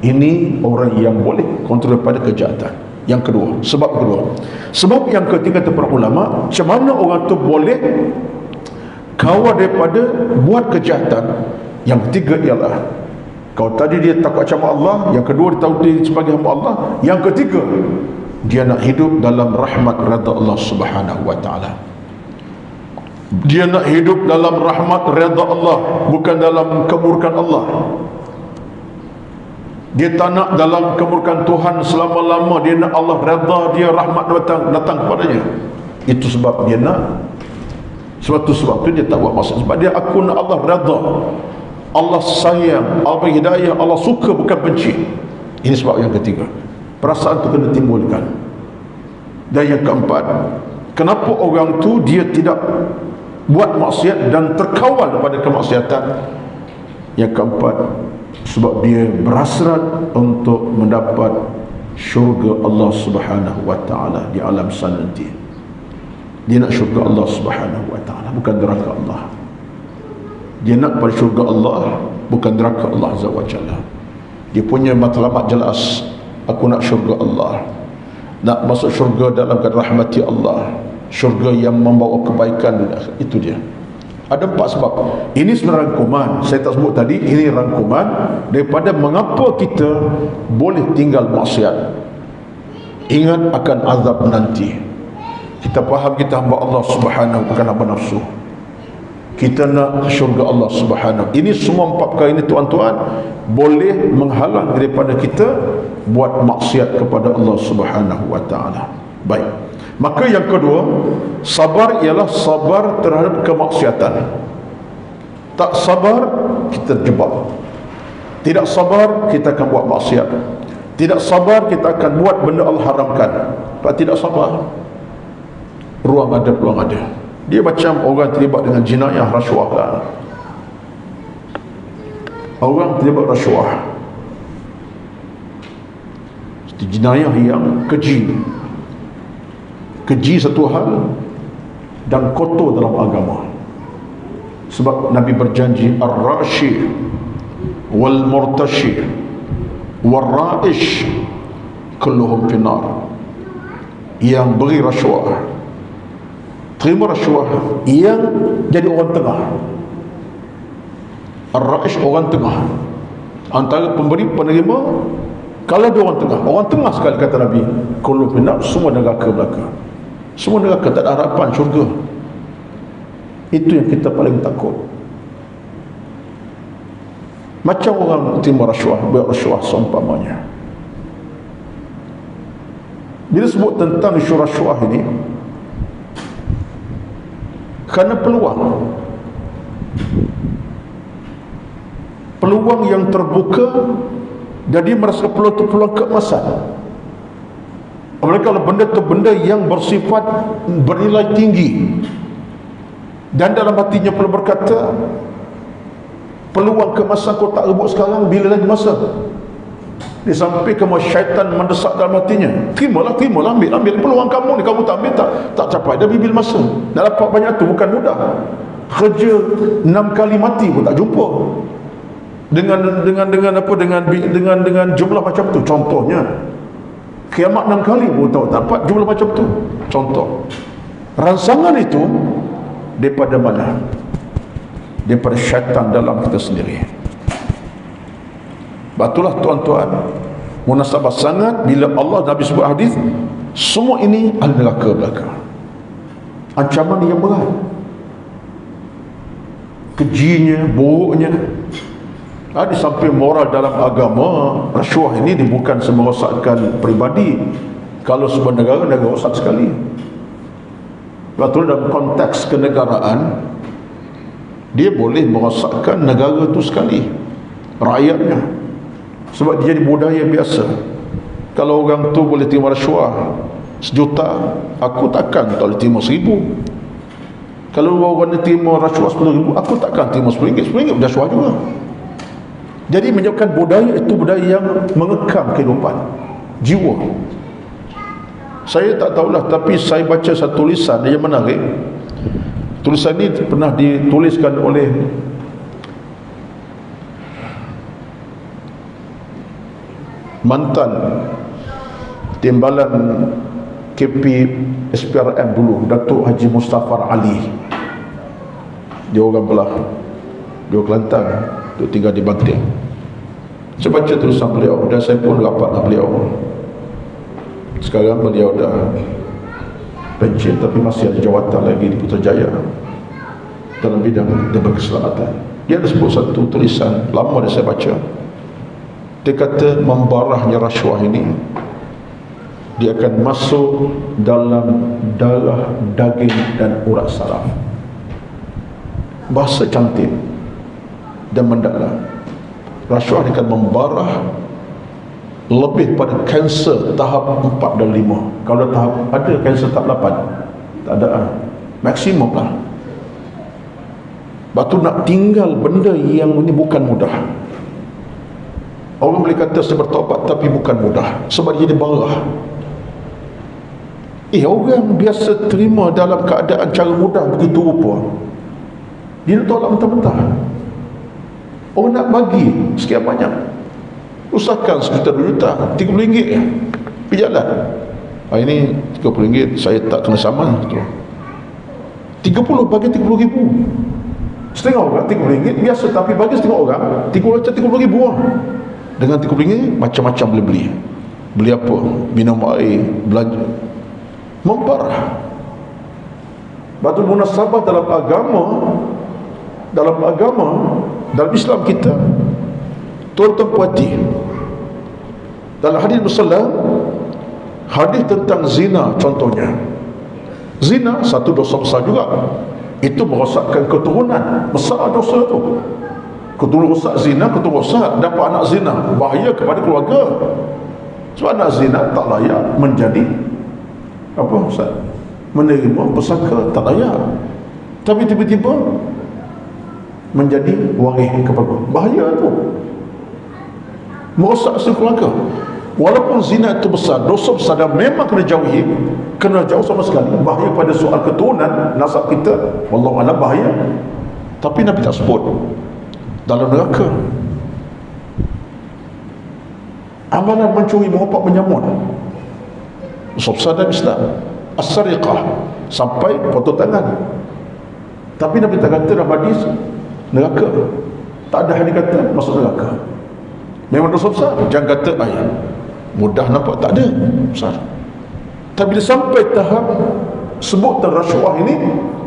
Ini orang yang boleh kontrol pada kejahatan. Yang kedua, sebab kedua. Sebab yang ketiga, kata para ulama, macam mana orang tu boleh kawal daripada buat kejahatan? Yang ketiga ialah, kalau tadi dia takut macam Allah, yang kedua dia tahu dia sebagai hamba Allah, yang ketiga dia nak hidup dalam rahmat redha Allah Subhanahu wa taala. Dia nak hidup dalam rahmat redha Allah, bukan dalam kemurkaan Allah. Dia tak nak dalam kemurkaan Tuhan selama-lama. Dia nak Allah redha dia, rahmat datang kepadanya. Itu sebab dia nak. Sebab tu dia tak buat maksiat. Sebab dia, aku nak Allah redha, Allah sayang, Allah hidayah, Allah suka, bukan benci. Ini sebab yang ketiga. Perasaan tu kena timbulkan. Dan yang keempat, kenapa orang tu dia tidak buat maksiat dan terkawal pada kemaksiatan? Yang keempat, sebab dia berhasrat untuk mendapat syurga Allah Subhanahu wa taala di alam sana nanti. Dia nak syurga Allah Subhanahu wa taala, bukan neraka Allah. Dia nak pada syurga Allah, bukan neraka Allah Azza wa Jalla. Dia punya matlamat jelas, aku nak syurga Allah, nak masuk syurga dalam rahmati Allah, syurga yang membawa kebaikan. Itu dia. Ada 4 sebab. Ini sebenarnya rangkuman, saya tak sebut tadi. Ini rangkuman daripada mengapa kita boleh tinggal maksiat. Ingat akan azab nanti. Kita faham kita hamba Allah Subhanahu, bukan hamba nafsu. kita nak ke syurga Allah Subhanahu. Ini semua 4 perkara ini tuan-tuan boleh menghalang daripada kita buat maksiat kepada Allah Subhanahu wa taala. Baik. Maka yang kedua, sabar ialah sabar terhadap kemaksiatan. Tak sabar, kita terjebak. Tidak sabar, kita akan buat maksiat. Tidak sabar, kita akan buat benda Allah haramkan. Kalau tidak sabar, ruang ada, peluang ada. Dia macam orang terlibat dengan jinayah rasuah lah. Orang terlibat rasuah, jinayah yang keji. Keji satu hal dan kotor dalam agama. Sebab Nabi berjanji ar-rashi wal murtashi wal ra'ish kulluhum finnar. Yang beri rasuah, terima rasuah, yang jadi orang tengah. Ar-ra'ish orang tengah, antara pemberi penerima. Kalau dia orang tengah sekali, kata Nabi, kulluhum finnar, semua neraka belaka. Semua neraka, tak ada harapan syurga. Itu yang kita paling takut. Macam orang terima rasuah, berrasuah seumpamanya. Bila sebut tentang isu rasuah ini, kerana peluang yang terbuka, jadi merasa peluang itu peluang keemasan. Apalagi kalau benda itu benda yang bersifat bernilai tinggi, dan dalam hatinya perlu berkata, peluang keemasan kau tak rebut sekarang, bila lagi masa? Disampaikan syaitan mendesak dalam hatinya, terimalah, ambil peluang kamu ni, kamu tak ambil, tak capai dah bibil masa. Nak dapat banyak tu bukan mudah. Kerja 6 kali mati pun tak jumpa dengan jumlah macam tu. Contohnya kiamat 6 kali pun tak dapat jumlah macam tu. Contoh, rangsangan itu daripada mana? Daripada syaitan dalam kita sendiri. Batulah tuan-tuan, munasabah sangat bila Allah Nabi sebut hadis, semua ini ahli neraka belaka. Ancaman yang berat, kejinya, buruknya. Di samping moral dalam agama, rasuah ini bukan merosakkan peribadi. Kalau sebuah negara rosak sekali. Betul, dalam konteks kenegaraan, dia boleh merosakkan negara itu sekali, rakyatnya. Sebab dia jadi budaya biasa. Kalau orang tu boleh terima rasuah 1 juta, aku takkan tak boleh terima 1000. Kalau orang dia terima rasuah 10,000, aku takkan terima RM10. RM10 rasuah juga. Jadi menyebabkan budaya itu budaya yang mengekang kehidupan jiwa. Saya tak tahulah, tapi saya baca satu tulisan yang menarik. Tulisan ini pernah dituliskan oleh mantan timbalan KP SPRM dulu, Datuk Haji Mustafar Ali. Dia orang belah, dia Kelantan, dia tinggal di Banting. Saya baca tulisan beliau dan saya pun rapat dengan beliau. Sekarang beliau dah pencen, tapi masih ada jawatan lagi di Putrajaya dalam bidang keselamatan. Dia ada sebut satu tulisan lama dah saya baca. Dia kata membarahnya rasuah ini, dia akan masuk dalam darah, daging dan urat saraf. Bahasa cantik dan mendalam. Rasuah akan membarah lebih pada kanser tahap 4 dan 5. Kalau tahap ada kanser tahap 8, tak ada, maksimum lah. Batu nak tinggal benda yang ini bukan mudah. Orang boleh kata saya bertaubat, tapi bukan mudah, sebab dia jadi barah. Orang biasa terima dalam keadaan cara mudah begitu rupa, dia nak tolak mentah-mentah. Orang nak bagi sekian banyak, usahakan 1 juta, 2 juta, RM30 pergi jalan. Ini RM30 saya tak kena sama tu. 30 bagi RM30,000. Setengah orang RM30 biasa, tapi bagi setengah orang RM30,000 lah. Dengan RM30 macam-macam boleh beli. Beli apa? Minum air, belanja. Memparah. Batu munasabah dalam agama, dalam agama, dalam Islam kita, tuan-tuan puati, dalam hadis Rasulullah, hadis tentang zina contohnya. Zina satu dosa besar juga. Itu merosakkan keturunan. Besar dosa tu. Keturunan rosak zina, keturunan rosak dapat anak zina, bahaya kepada keluarga. Sebab anak zina tak layak menjadi apa Ustaz? Menerima pesaka, tak layak. Tapi tiba-tiba menjadi waris kepada, bahaya tu. Merosak keluarga. Walaupun zina itu besar, dosa besar, dan memang kena jauhi, kena jauh sama sekali, bahaya pada soal keturunan nasab kita, wallahu a'lam, bahaya. Tapi Nabi tak sebut dalam neraka. Amalan mencuri, merompak, menyamun, dosa besar dalam Islam. As-sariqah, sampai potong tangan. Tapi Nabi tak kata dalam hadis neraka. Tak ada hadis kata masuk neraka. Memang dosa besar. Jangan kata mudah nampak, tak ada besar. Tapi bila sampai tahap sebutan rasuah ini,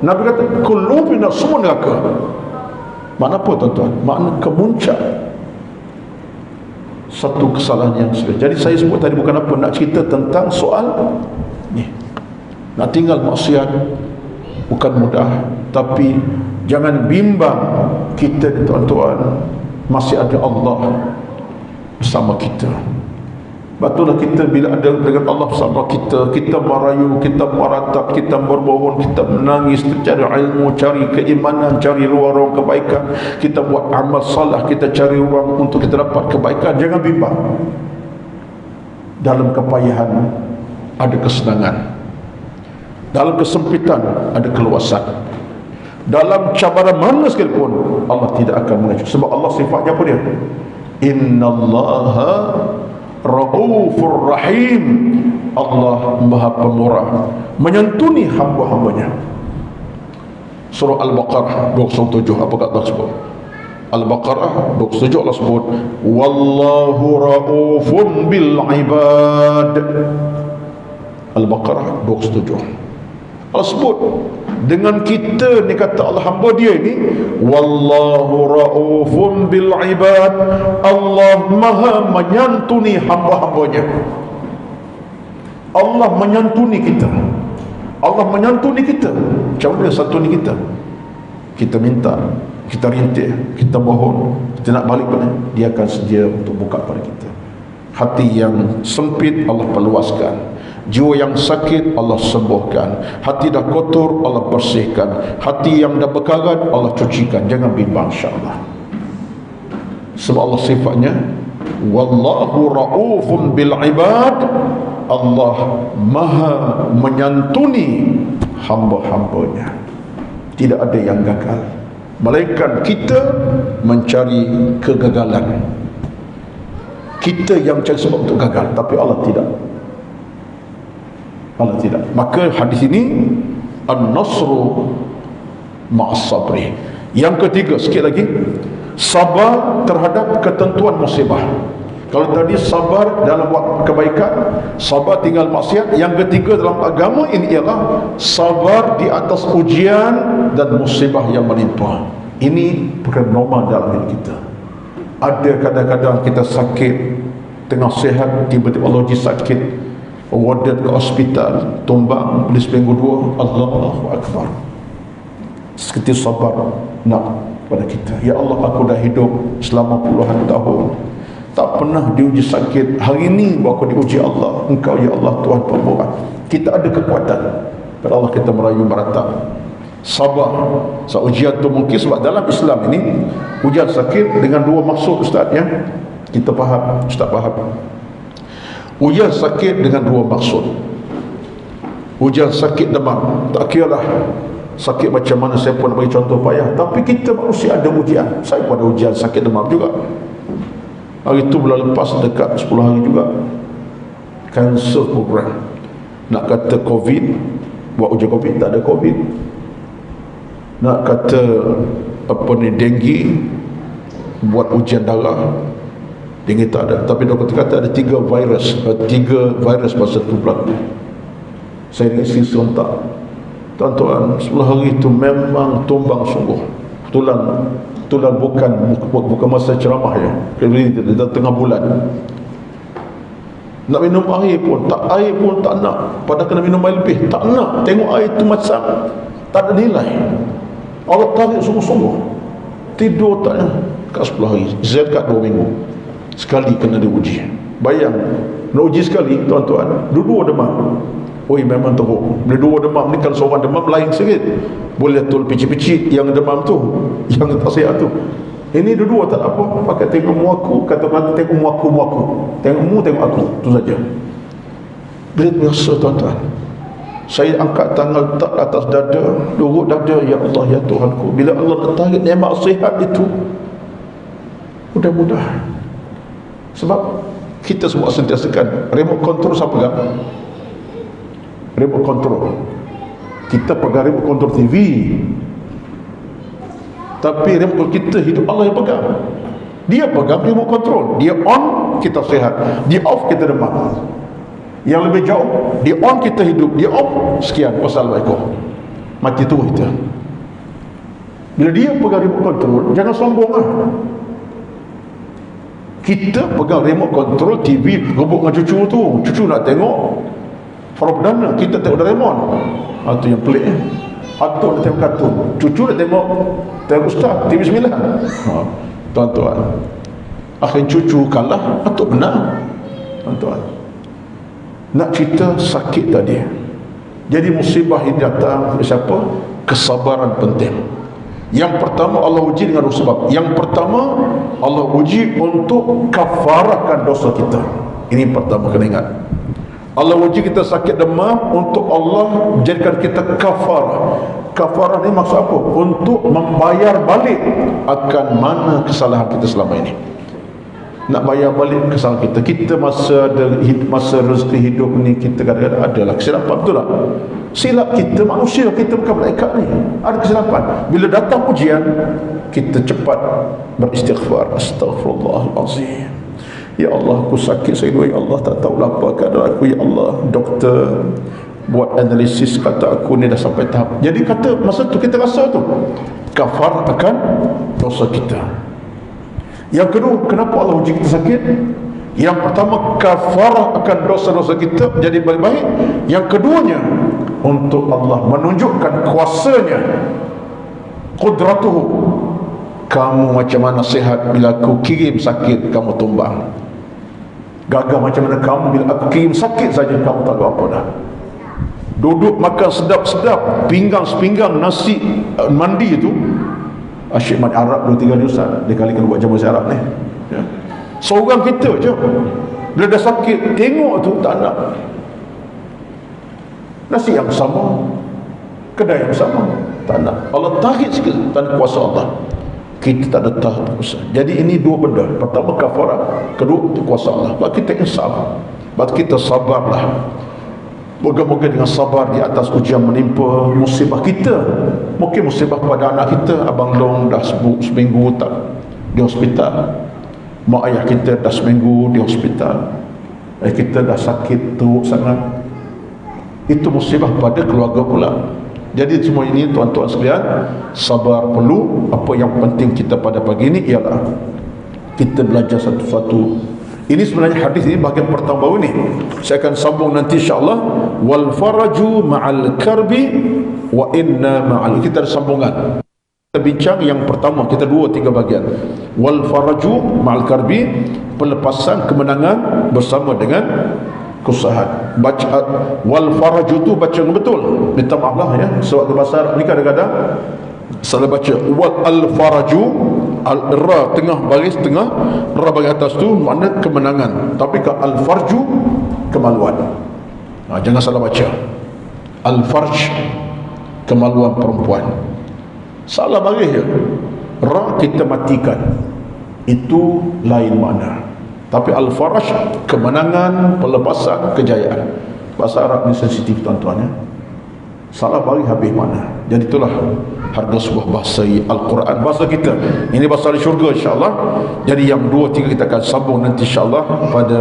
Nabi kata kullu fina, semua neraka. Makna apa tuan-tuan? Makna kemuncak satu kesalahan yang sudah. Jadi saya sebut tadi bukan apa, nak cerita tentang soal ni. Nak tinggal maksiat bukan mudah, tapi jangan bimbang kita tuan-tuan, masih ada Allah bersama kita. Betullah kita bila ada dengan Allah bersama kita, kita merayu, kita meratap, kita berbohong, kita menangis, kita cari ilmu, cari keimanan, cari ruang-ruang kebaikan, kita buat amal salah, kita cari ruang untuk kita dapat kebaikan. Jangan bimbang. Dalam kepayahan ada kesenangan, dalam kesempitan ada keluasan, dalam cabaran mana sekalipun Allah tidak akan mengacu. Sebab Allah sifatnya apa dia? Innallaha Raufur Rahim. Allah Maha Pemurah, menyantuni hamba-hambanya. Surah Al-Baqarah 27, apa kata Allah sebut? Al-Baqarah 27 Allah sebut wallahu raufun bil ibad. Al-Baqarah 27 Allah sebut dengan kita ni, kata Allah, hamba dia ni, wallahu raufun bil ibad. Allah Maha menyantuni hamba-hambanya. Allah menyantuni kita. Allah menyantuni kita. Macam mana santuni kita? Kita minta, kita rintih, kita mohon, kita nak balik pada dia, akan sedia untuk buka pada kita. Hati yang sempit Allah perluaskan, jiwa yang sakit Allah sembuhkan, hati dah kotor Allah bersihkan, hati yang dah berkarat Allah cucikan. Jangan bimbang, insya-Allah. Sebab Allah sifatnya wallahu raufun bil ibad. Allah Maha menyantuni hamba-hambanya. Tidak ada yang gagal, melainkan kita mencari kegagalan. Kita yang cari sebab untuk gagal, tapi Allah tidak. Allah tidak. Maka hadis ini an-nasru ma'as sabri. Yang ketiga, sikit lagi, sabar terhadap ketentuan musibah. Kalau tadi sabar dalam buat kebaikan, sabar tinggal maksiat. Yang ketiga dalam agama ini ialah sabar di atas ujian dan musibah yang menimpa. Ini perkara normal dalam hidup kita. Ada kadang-kadang kita sakit, tengah sihat, tiba-tiba Allah uji sakit, warded ke hospital, tumbang, beli seminggu dua, Allahu Akbar. Seketika sabar nak pada kita, ya Allah, aku dah hidup selama puluhan tahun, tak pernah diuji sakit. Hari ini aku diuji Allah. Engkau ya Allah Tuhan pemurah. Kita ada kekuatan, pada Allah kita merayu meratap. Sabar. So, ujian tu mungkin sebab dalam Islam ini ujian sakit dengan dua maksud, Ustaz, ya. Kita faham, Ustaz faham. Ujian sakit dengan dua maksud. Ujian sakit demam, tak kira lah sakit macam mana, saya pun bagi contoh payah, tapi kita manusia ada ujian. Saya pun ada ujian sakit demam juga. Hari itu bulan lepas, dekat 10 hari juga, cancer program. Nak kata COVID, buat ujian COVID, tak ada COVID. Nak kata apa ni, denggi, buat ujian darah, denggi tak ada. Tapi doktor kata ada 3 virus masa tu berlaku. Saya ingin isi serentak. Tuan-tuan, 10 hari itu memang tumbang sungguh. Tulang bukan masa ceramah ya. Kita tengah bulan. Nak minum air pun tak nak. Padahal kena minum air lebih, tak nak. Tengok air tu macam tak ada nilai. Allah tarik sungguh-sungguh. Tidur tak nak. Kat 10 hari, zakat 2 minggu. Sekali kena diuji. Bayang, nak uji sekali tuan-tuan, dua demam. Oi, memang teruk. Bila dua demam ni, kalau seorang demam lain sikit, boleh tul picit-picit yang demam tu, yang tak sihat tu. Ini dua tak apa. Pakai tengok muaku, kata mata tengok muaku. Tengok aku, tu saja. Bila biasa tuan-tuan, saya angkat tangan letak atas dada, lurut dada, ya Allah, ya Tuhanku. Bila Allah tarik nikmat sihat itu, mudah-mudah. Sebab kita semua sentiasakan remote control siapa pegang? Remote control. Kita pegang remote control TV, tapi remote kita hidup Allah yang pegang. Dia pegang remote control. Dia on, kita sihat. Dia off, kita demam. Yang lebih jauh, dia on, kita hidup. Dia off, sekian, wassalamualaikum, mati tu kita. Bila dia pegang remote control, jangan sombong lah. Kita pegang remote control TV, rebut dengan cucu tu. Cucu nak tengok Farah Perdana, kita tengok Doraemon. Itu yang pelik. Atuk nak tengok kartun, cucu nak tengok Ustaz TV 9. Tuan-tuan, akhir cucu kalah, atuk menang. Tuan-tuan, nak cerita sakit tadi. Jadi musibah ini datang dari siapa? Kesabaran penting. Yang pertama Allah uji dengan dua sebab. Yang pertama Allah uji untuk kafarahkan dosa kita. Ini pertama kena ingat. Allah uji kita sakit demam untuk Allah jadikan kita kafarah. Kafarah ni maksud apa? Untuk membayar balik akan mana kesalahan kita selama ini. Nak bayar balik kesalahan kita. Kita masa rezeki hidup ni, kita kadang-kadang adalah kesilapan, betul tak? Silap kita manusia, kita bukan malaikat ni. Ada kesilapan. Bila datang ujian, kita cepat beristighfar. Astaghfirullahalazim. Ya Allah, aku sakit saya dua. Ya Allah, tak tahu apa keadaan aku. Ya Allah, doktor buat analisis, kata aku ni dah sampai tahap. Jadi kata masa tu kita rasa tu kafar akan dosa kita. Yang kedua, kenapa Allah uji kita sakit? Yang pertama, kafarah akan dosa-dosa kita jadi baik-baik. Yang keduanya, untuk Allah menunjukkan kuasanya, qudratuhu. Kamu macam mana sihat, bila aku kirim sakit kamu tumbang. Gagah macam mana kamu, bila aku kirim sakit saja kamu tak tahu apa dah. Duduk makan sedap-sedap, pinggang sepinggang nasi mandi itu. Asyik mandi Arab 2-3 hari Ustaz, dia kali buat jamu Arab ni ya. Seorang kita je, bila dah sakit tengok tu tak nak. Nasi yang sama, kedai yang sama, tak nak. Allah tarik sikit, tanpa kuasa Allah. Kita tak ada tahap usaha. Jadi ini dua benda. Pertama kafarah, kedua kuasa Allah. Maka kita insaf, maka kita sabarlah. Moga-moga dengan sabar di atas ujian menimpa musibah kita. Mungkin musibah kepada anak kita, abang long dah seminggu tak di hospital, mak ayah kita dah seminggu di hospital, kita dah sakit teruk sangat. Itu musibah pada keluarga pula. Jadi semua ini tuan-tuan sekalian, sabar perlu. Apa yang penting kita pada pagi ini ialah kita belajar satu-satu. Ini sebenarnya hadis ini bahagian pertama baru ni. Saya akan sambung nanti insya-Allah. Wal faraju ma'al karbi wa inna ma'al. Kita ada sambungan. Kita bincang yang pertama, kita 2-3 bahagian. Wal faraju ma'al karbi, pelepasan kemenangan bersama dengan kesusahan. Baca wal faraju tu baca dengan betul. Minta maaf lah ya. Sebab bahasa Arab ni kadang-kadang salah baca. Wal al faraju, al-ra tengah baris tengah, ra baris atas tu makna kemenangan, tapi ke al-farju kemaluan. Jangan salah baca. Al-farj kemaluan perempuan. Salah baris je. Ra kita matikan. Itu lain makna. Tapi al-farj kemenangan, pelepasan, kejayaan. Bahasa Arab ni sensitif tuan-tuan ya. Salah baris habis makna. Jadi itulah harga sebuah bahasa Al-Quran, bahasa kita. Ini bahasa di syurga insya-Allah. Jadi yang 2-3 kita akan sambung nanti insya-Allah pada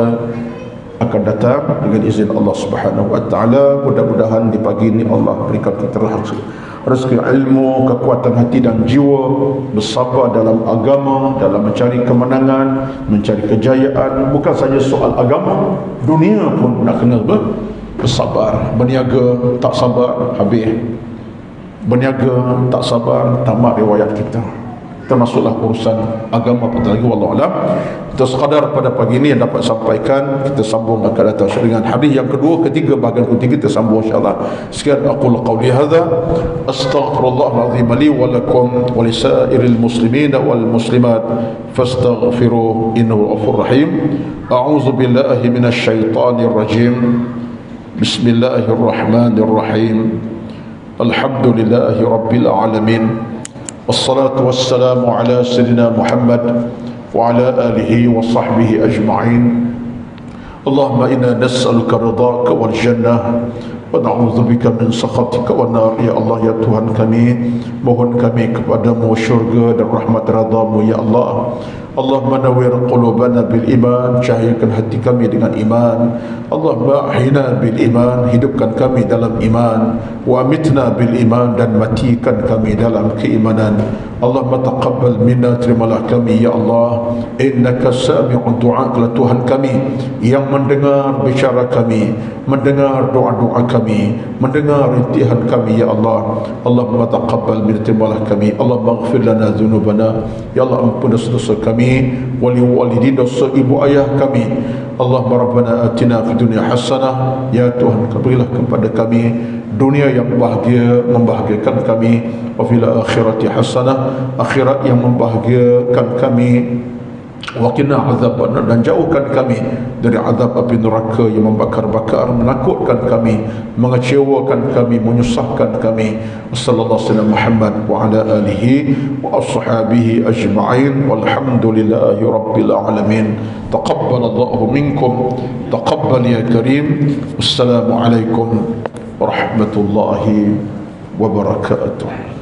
akan datang dengan izin Allah Subhanahu wa taala. Mudah-mudahan di pagi ini Allah berikan kita rezeki ilmu, kekuatan hati dan jiwa, bersabar dalam agama, dalam mencari kemenangan, mencari kejayaan. Bukan saja soal agama, dunia pun nak kena bersabar. Berniaga tak sabar, habis. Berniaga tak sabar, tamat riwayat kita. Termasuklah urusan agama apatah lagi, wallahu alam. Kita sekadar pada pagi ini yang dapat sampaikan. Kita sambung akan datang dengan hadis yang kedua, ketiga, bahagian ketiga kita sambung insya-Allah. Sekian aqul qawli hadza, astaghfirullahalazim li wa lakum wa lisairil muslimin wal muslimat fastaghfiruhu innahu ghafurur rahim. A'udzu billahi minasy syaithanir rajim. Bismillahirrahmanirrahim. Alhamdulillahi rabbil alamin. Wassalatu wassalamu ala sayyidina Muhammad wa ala alihi wa sahbihi ajma'in. Allahumma inna nas'aluka ridhaka wal jannah wa na'udzubika min sakhatika wan nar. Ya Allah, ya Tuhan kami, mohon kami kepadamu syurga dan rahmat redha-Mu ya Allah. Allahumma nawwir qulubana bil iman, cahayakan hati kami dengan iman. Allahumma ahyina bil iman, hidupkan kami dalam iman. Wa amitna bil iman, dan matikan kami dalam keimanan. Allahumma taqabbal minna, terimalah kami ya Allah. Innaka sami'ud du'a, Tuhan kami yang mendengar bicara kami, mendengar doa-doa kami, mendengar rintihan kami ya Allah. Allahumma taqabbal minna, terimalah kami. Allahumma ighfir lana dzunubana, ya Allah ampuni dosa kami, wali walidin, dosa ibu ayah kami. Allahumma rabbana atina fid dunya hasanah, ya Tuhan berilah kepada kami dunia yang bahagia, membahagiakan kami, wa fil akhirati hasanah, akhirat yang membahagiakan kami, wa qina azabannar, dan jauhkan kami dari azab api neraka yang membakar-bakar, menakutkan kami, mengecewakan kami, menyusahkan kami. Sallallahu alaihi wasallam Muhammad wa ala alihi wa ashabihi ajma'in, walhamdulillahi rabbil alamin. Taqabbalallahu minkum, taqabbal ya karim. Assalamu alaikum warahmatullahi wabarakatuh.